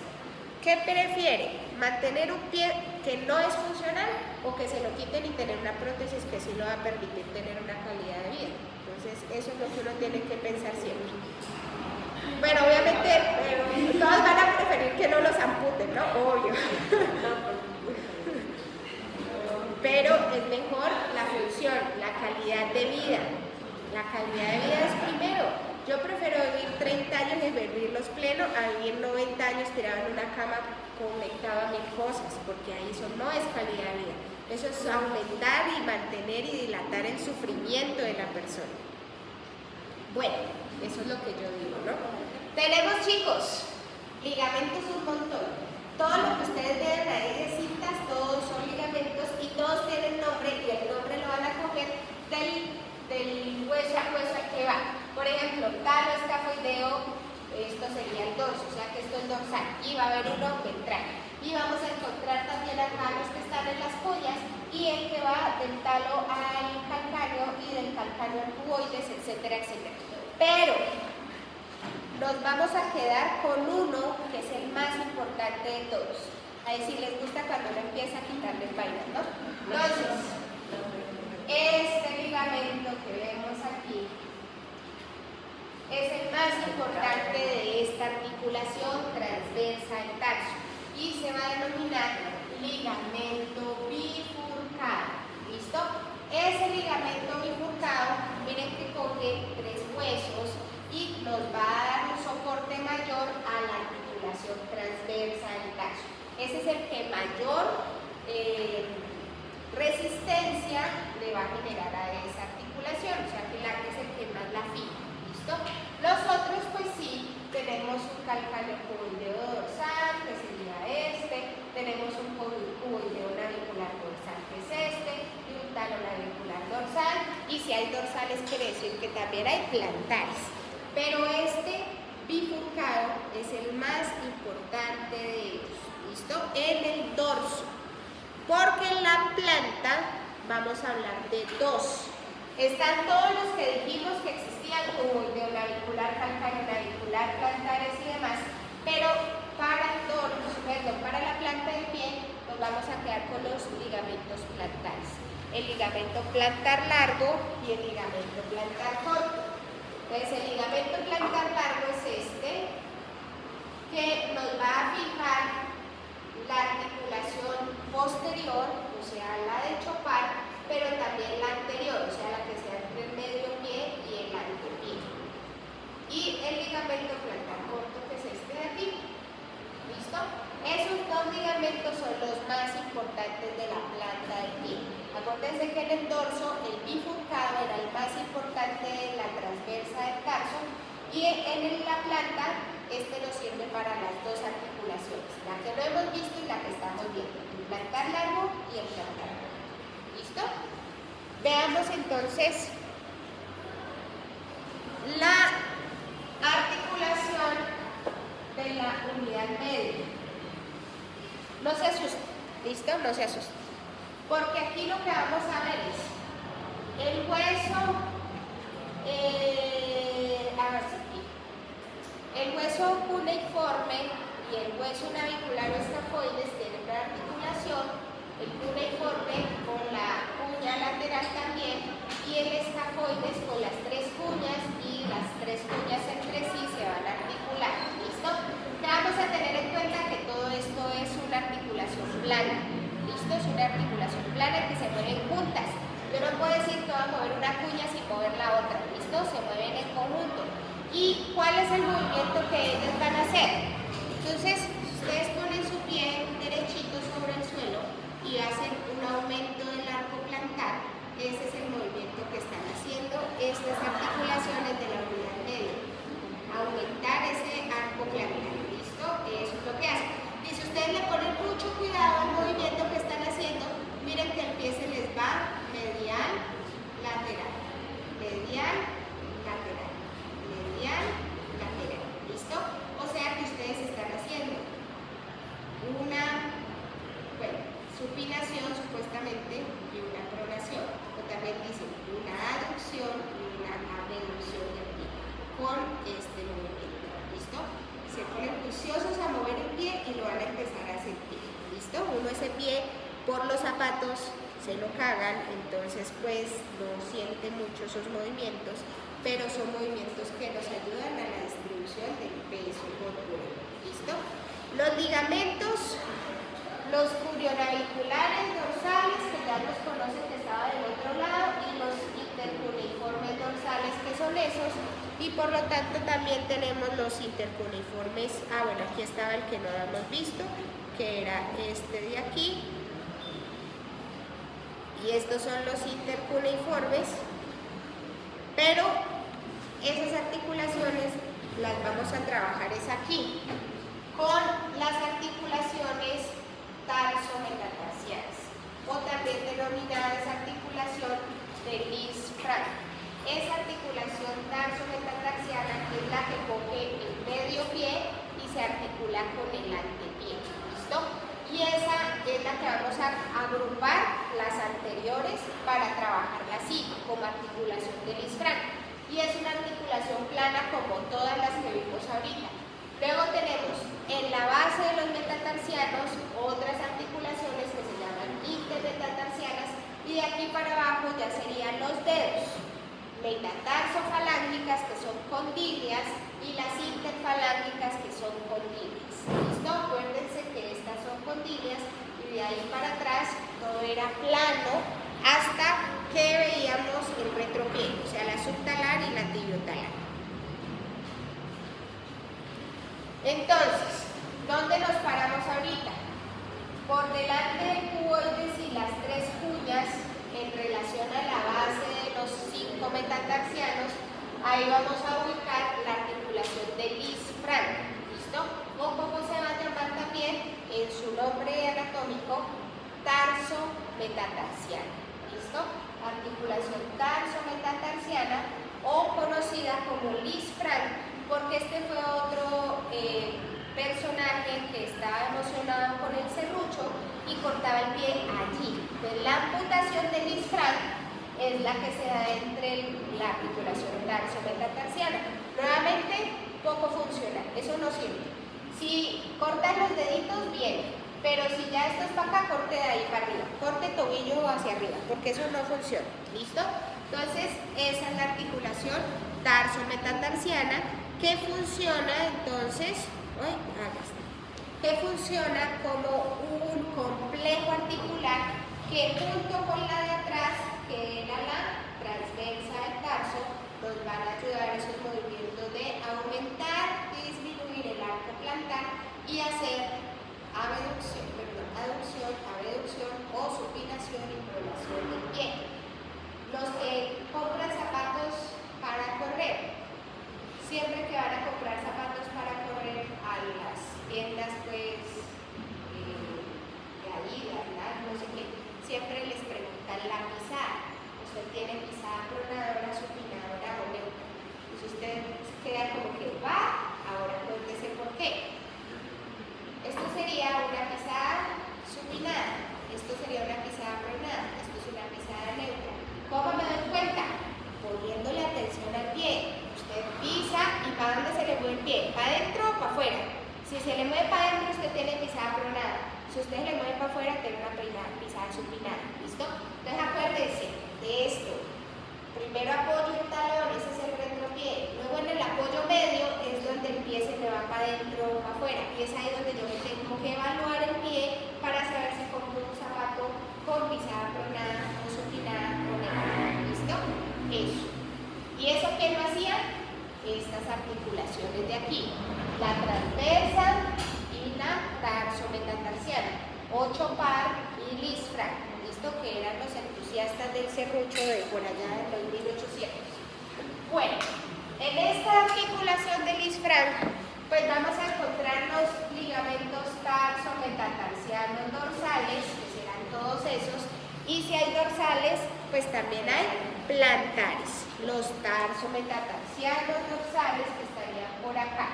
Speaker 1: ¿qué prefiere? ¿Mantener un pie que no es funcional, o que se lo quiten y tener una prótesis que sí lo va a permitir tener una calidad de vida? Entonces, eso es lo que uno tiene que pensar siempre. Bueno, obviamente, todos van a preferir que no los amputen, ¿no? Obvio. Pero es mejor la función, la calidad de vida. La calidad de vida es primero. Yo prefiero vivir 30 años y vivirlos plenos a vivir 90 años tirado en una cama conectado a 1000 cosas, porque ahí eso no es calidad de vida. Eso es aumentar y mantener y dilatar el sufrimiento de la persona. Bueno, eso es lo que yo digo, ¿no? Tenemos, chicos, ligamentos un montón. Todo lo que ustedes vean ahí de cintas, todos son ligamentos y todos tienen nombre, y el nombre lo van a coger del hueso al hueso al que va. Por ejemplo, talo escafoideo, esto sería el dorso, o sea que esto es dorsal, y va a haber uno ventral. Y vamos a encontrar también acá los que están en las joyas, y el que va del talo al calcáneo y del calcáneo hayan cuboides, etcétera, etcétera. Pero nos vamos a quedar con uno que es el más importante de todos. Ahí sí les gusta cuando uno empieza a quitarle vainas, ¿no? Entonces, este ligamento que vemos aquí es el más importante de esta articulación transversa del tarso y se va a denominar ligamento bifurcado. ¿Listo? Ese ligamento bifurcado, miren que coge 3 huesos y nos va a dar un soporte mayor a la articulación transversa del tarso. Ese es el que mayor resistencia le va a generar a esa articulación, o sea que es el que más la fija. ¿Listo? Los otros, pues sí, tenemos un calcáneo cuboideo dorsal, que sería este, tenemos un cuboideo navicular dorsal, que es este, y un talonavicular dorsal, y si hay dorsales quiere decir que también hay plantares. Pero este bifurcado es el más importante de ellos, ¿listo? En el dorso, porque en la planta vamos a hablar de 2. Están todos los que dijimos que existían, cuboideo navicular, calcáneo navicular, plantares y demás, pero para el dorso, para la planta del pie, nos vamos a quedar con los ligamentos plantares. El ligamento plantar largo y el ligamento plantar corto. Entonces el ligamento plantar largo es este, que nos va a fijar la articulación posterior, o sea la de chopar, pero también la anterior, o sea la que sea entre el medio pie y el antepié. Y el ligamento plantar corto, que es este de aquí. ¿Listo? Esos 2 ligamentos son los más importantes de la planta del pie. Acuérdense que en el dorso el bifurcado era el más importante de la transversa del tarso y en la planta este nos sirve para las 2 articulaciones, la que no hemos visto y la que estamos viendo, el plantar largo y el plantar corto. ¿Listo? Veamos entonces la articulación de la unidad media. No se asusten, ¿listo? No se asusten. Porque aquí lo que vamos a ver es el hueso, el hueso cuneiforme y el hueso navicular o escafoides tienen una articulación, el cuneiforme con la cuña lateral también y el escafoides con las 3 cuñas y las 3 cuñas entre sí se van a articular. ¿Listo? Vamos a tener en cuenta que todo esto es una articulación plana. ¿Listo? Es una articulación plana que se mueven juntas. Yo no puedo decir que voy a mover una cuña sin mover la otra. ¿Listo? Se mueven en conjunto. ¿Y cuál es el movimiento que ellos van a hacer? Entonces, ustedes ponen su pie derechito sobre el suelo y hacen un aumento del arco plantar, ese es el movimiento que están haciendo estas articulaciones de la unidad media. Aumentar ese arco plantar. ¿Listo? Eso es lo que hacen. Y si ustedes le ponen mucho cuidado al movimiento que están haciendo, miren que el pie se les va medial, lateral, medial, lateral, medial, lateral. ¿Listo? O sea que ustedes están haciendo una, supinación supuestamente y una pronación, o también dicen una aducción y una abducción del pie con este movimiento. ¿Listo? Se ponen juiciosos a mover el pie y lo van a empezar a sentir. ¿Listo? Uno ese pie por los zapatos se lo cagan, entonces pues no siente mucho esos movimientos, pero son movimientos que nos ayudan a la distribución del peso corporal. ¿Listo? Los ligamentos, los curionaviculares dorsales, que ya los conocen que estaba del otro lado, y los intercuneiformes dorsales, que son esos, y por lo tanto también tenemos los intercuneiformes. Bueno, aquí estaba el que no habíamos visto, que era este de aquí, y estos son los intercuneiformes, pero esas articulaciones las vamos a trabajar es aquí, con las articulaciones tarso-metatarsianas, o también denominadas articulación de Lisfranc. Esa articulación tarso-metatarsiana es la que coge el medio pie y se articula con el antepié. ¿Listo? Y esa es la que vamos a agrupar las anteriores para trabajarla así, como articulación de Lisfranc. y es una articulación plana como todas las que vimos ahorita. Luego tenemos en la base de los metatarsianos otras articulaciones que se llaman intermetatarsianas, y de aquí para abajo ya serían los dedos, metatarsofalángicas, que son condilias, y las interfalángicas, que son condilias. ¿Listo? Acuérdense que estas son condilias, y de ahí para atrás todo era plano hasta que veíamos el retropié, o sea, la subtalar y la tibiotalar. Entonces, ¿dónde nos paramos ahorita? Por delante del cuboides y las tres cuñas en relación a la base de los 5 metatarsianos, ahí vamos a ubicar la articulación de Lisfranc, ¿listo? O como se va a llamar también en su nombre anatómico, tarso metatarsiana, ¿listo? Articulación tarso metatarsiana, o conocida como Lisfranc, porque este fue otro personaje que estaba emocionado con el serrucho y cortaba el pie allí. Entonces, la amputación de Lisfranc es la que se da entre la articulación tarso-metatarsiana. Nuevamente, poco funcional, eso no sirve. Si cortan los deditos, bien, pero si ya esto es para acá, corte de ahí para arriba, corte tobillo hacia arriba, porque eso no funciona, ¿listo? Entonces, esa es la articulación tarso-metatarsiana, que funciona entonces, que funciona como un complejo articular que junto con la de atrás, que era la transversa del tarso, nos van a ayudar a esos movimientos de aumentar, disminuir el arco plantar y hacer aducción, abducción o supinación y pronación del pie. Los que compran zapatos para correr, siempre que van a comprar zapatos para correr a las tiendas, pues, de Adidas, no sé qué, siempre les preguntan la pisada. Usted tiene pisada pronadora, supinadora o neutra. Pues usted queda como que va, ahora cuéntese por qué. Esto sería una pisada supinada, esto sería una pisada pronada, esto es una pisada neutra. ¿Cómo me doy cuenta? Poniéndole atención al pie. Usted pisa y ¿para dónde se le mueve el pie? ¿Para adentro o para afuera? Si se le mueve para adentro, usted tiene pisada pronada. Si usted se le mueve para afuera, tiene una pisada supinada. ¿Listo? Entonces acuérdense de esto. Primero apoyo el talón, ese es el retropié. Luego en el apoyo medio es donde el pie se me va para adentro o para afuera. Y es ahí donde yo me tengo que evaluar el pie para saber si compro un zapato con pisada pronada o supinada o neutra. ¿Listo? Eso. ¿Y eso qué no hacía? Estas articulaciones de aquí. La transversa y la tarso-metatarsiana. 8 par y Lisfranc. ¿Listo? Que eran los entusiastas del serrucho de por allá de los 1800. Bueno, en esta articulación de Lisfranc, pues vamos a encontrar los ligamentos tarso-metatarsianos dorsales, que serán todos esos, y si hay dorsales, pues también hay plantares. Los tarso-metatarsianos dorsales que estarían por acá.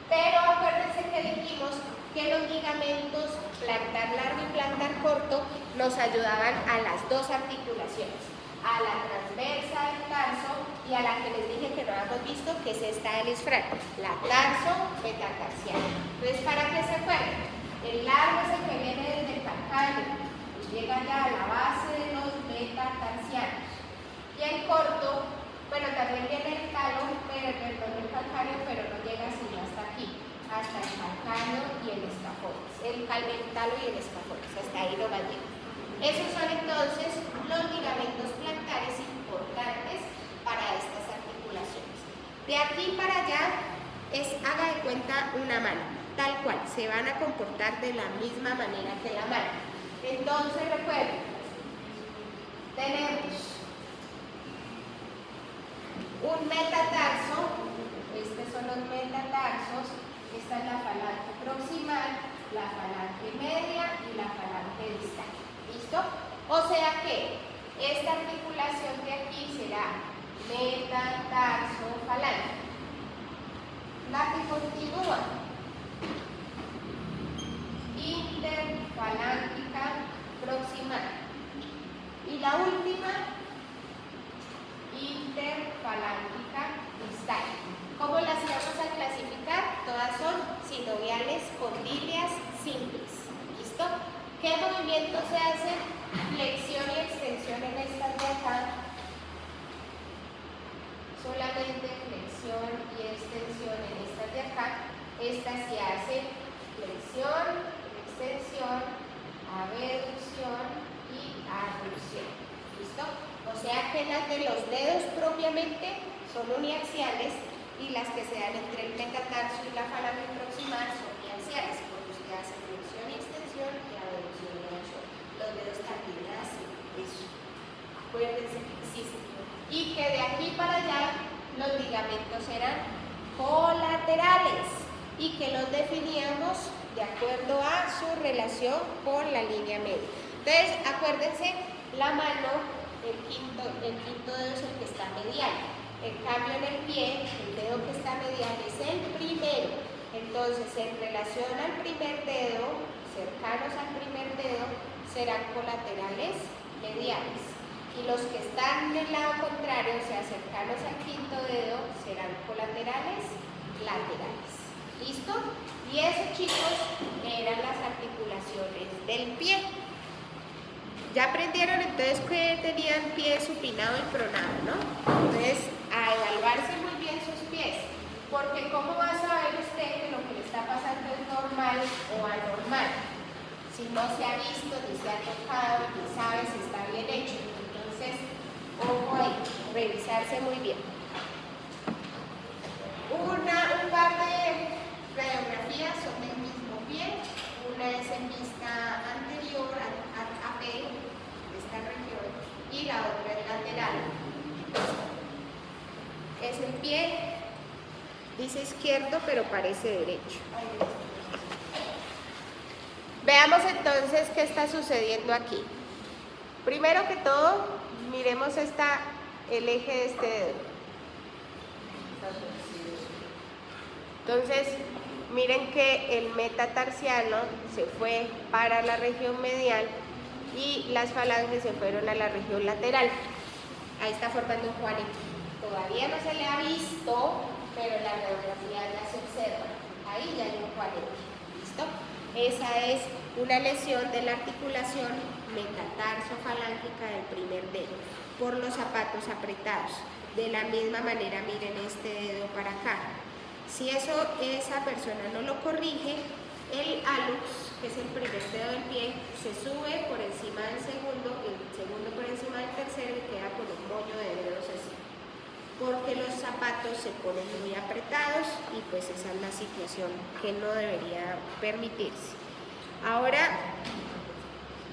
Speaker 1: Pero acuérdense que dijimos que los ligamentos plantar largo y plantar corto nos ayudaban a las dos articulaciones, a la transversa del tarso y a la que les dije que no habíamos visto, que es esta del Lisfranc, la tarso-metatarsiana. Entonces, para que se acuerden, el largo es el que viene desde el calcáneo y llega ya a la base de los metatarsianos. Y el corto, bueno, también viene el calcáneo, pero no llega sino hasta aquí, hasta el calcáneo y el escafoides, el calmentalo y el escafoides, hasta ahí no va a llegar. Esos son entonces los ligamentos plantares importantes para estas articulaciones. De aquí para allá es, haga de cuenta, una mano, tal cual, se van a comportar de la misma manera que la mano. Entonces recuerden, tenemos un metatarso, estos son los metatarsos, esta es la falange proximal, la falange media y la falange distal. ¿Listo? O sea que esta articulación de aquí será metatarsofalange. La que continúa, interfalángica proximal. Y la última, interfalángica las de los dedos propiamente son uniaxiales y las que se dan entre el metatarso y la falange proximal son biaxiales, porque usted hace flexión y extensión y abducción y abducción. Los dedos también hacen eso. Acuérdense que existen. Y que de aquí para allá los ligamentos eran colaterales y que los definíamos de acuerdo a su relación con la línea media. Entonces, acuérdense, la mano, el quinto dedo es el que está medial. En cambio, en el pie, el dedo que está medial es el primero. Entonces, en relación al primer dedo, cercanos al primer dedo, serán colaterales mediales. Y los que están del lado contrario, o sea, cercanos al quinto dedo, serán colaterales laterales. ¿Listo? Y eso, chicos, eran las articulaciones del pie. Ya aprendieron entonces que tenían pie supinado y pronado, ¿no? Entonces, a evaluarse muy bien sus pies, porque ¿cómo va a saber usted que lo que le está pasando es normal o anormal? Si no se ha visto, ni se ha tocado, ni sabe si está bien hecho. Entonces, ojo ahí, revisarse muy bien. Un par de radiografías son del mismo pie. Una es en vista anterior a P, esta región, y la otra es lateral. Es el pie, dice izquierdo, pero parece derecho. Veamos entonces qué está sucediendo aquí. Primero que todo, miremos el eje de este dedo. Entonces, miren que el metatarsiano se fue para la región medial y las falanges se fueron a la región lateral. Ahí está formando un juanete. Todavía no se le ha visto, pero la radiografía ya se observa. Ahí ya hay un juanete. ¿Listo? Esa es una lesión de la articulación metatarso-falángica del primer dedo por los zapatos apretados. De la misma manera, miren este dedo para acá. Si esa persona no lo corrige, el hallux, que es el primer dedo del pie, se sube por encima del segundo, el segundo por encima del tercero y queda con un moño de dedos así. Porque los zapatos se ponen muy apretados y pues esa es la situación que no debería permitirse. Ahora,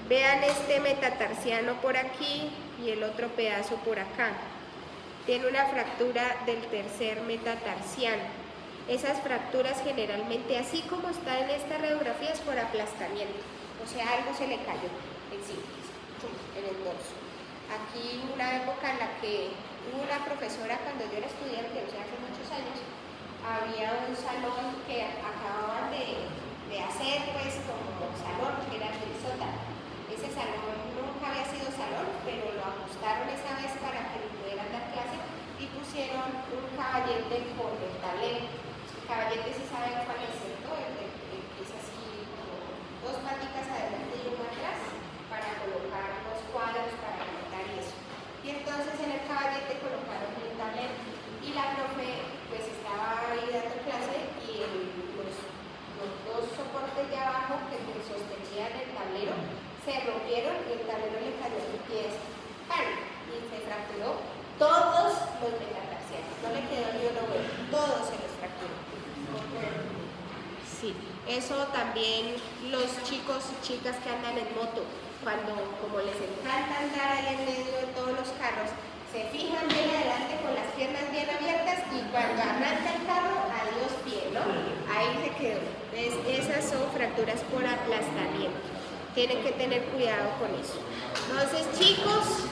Speaker 1: vean este metatarsiano por aquí y el otro pedazo por acá. Tiene una fractura del tercer metatarsiano. Esas fracturas generalmente, así como está en esta radiografía, es por aplastamiento. O sea, algo se le cayó encima, en el dorso. Aquí una época en la que hubo una profesora, cuando yo era estudiante, o sea, hace muchos años, había un salón que acababan de hacer, pues, como salón, que era el sótano. Ese salón nunca había sido salón, pero lo ajustaron esa vez para que le pudieran dar clase y pusieron un caballete con el tablero. El caballete, si saben cuál es, ¿cierto? Es así, como dos patitas adelante y una atrás, para colocar los cuadros, para anotar y eso. Y entonces en el caballete colocaron el tablero. Y la profe, pues, estaba ahí dando clase y los dos soportes de abajo que sostenían el tablero se rompieron y el tablero le cayó en los pies. ¡Pam! Y se fracturó todos los metatarsianos. No le quedó ni uno bueno, todos se los fracturó. Sí, eso también los chicos y chicas que andan en moto, cuando como les encanta andar ahí en medio de todos los carros, se fijan bien adelante con las piernas bien abiertas y cuando arranca el carro, adiós pie, ¿no? Ahí se quedó. Entonces, esas son fracturas por aplastamiento. Tienen que tener cuidado con eso. Entonces, chicos,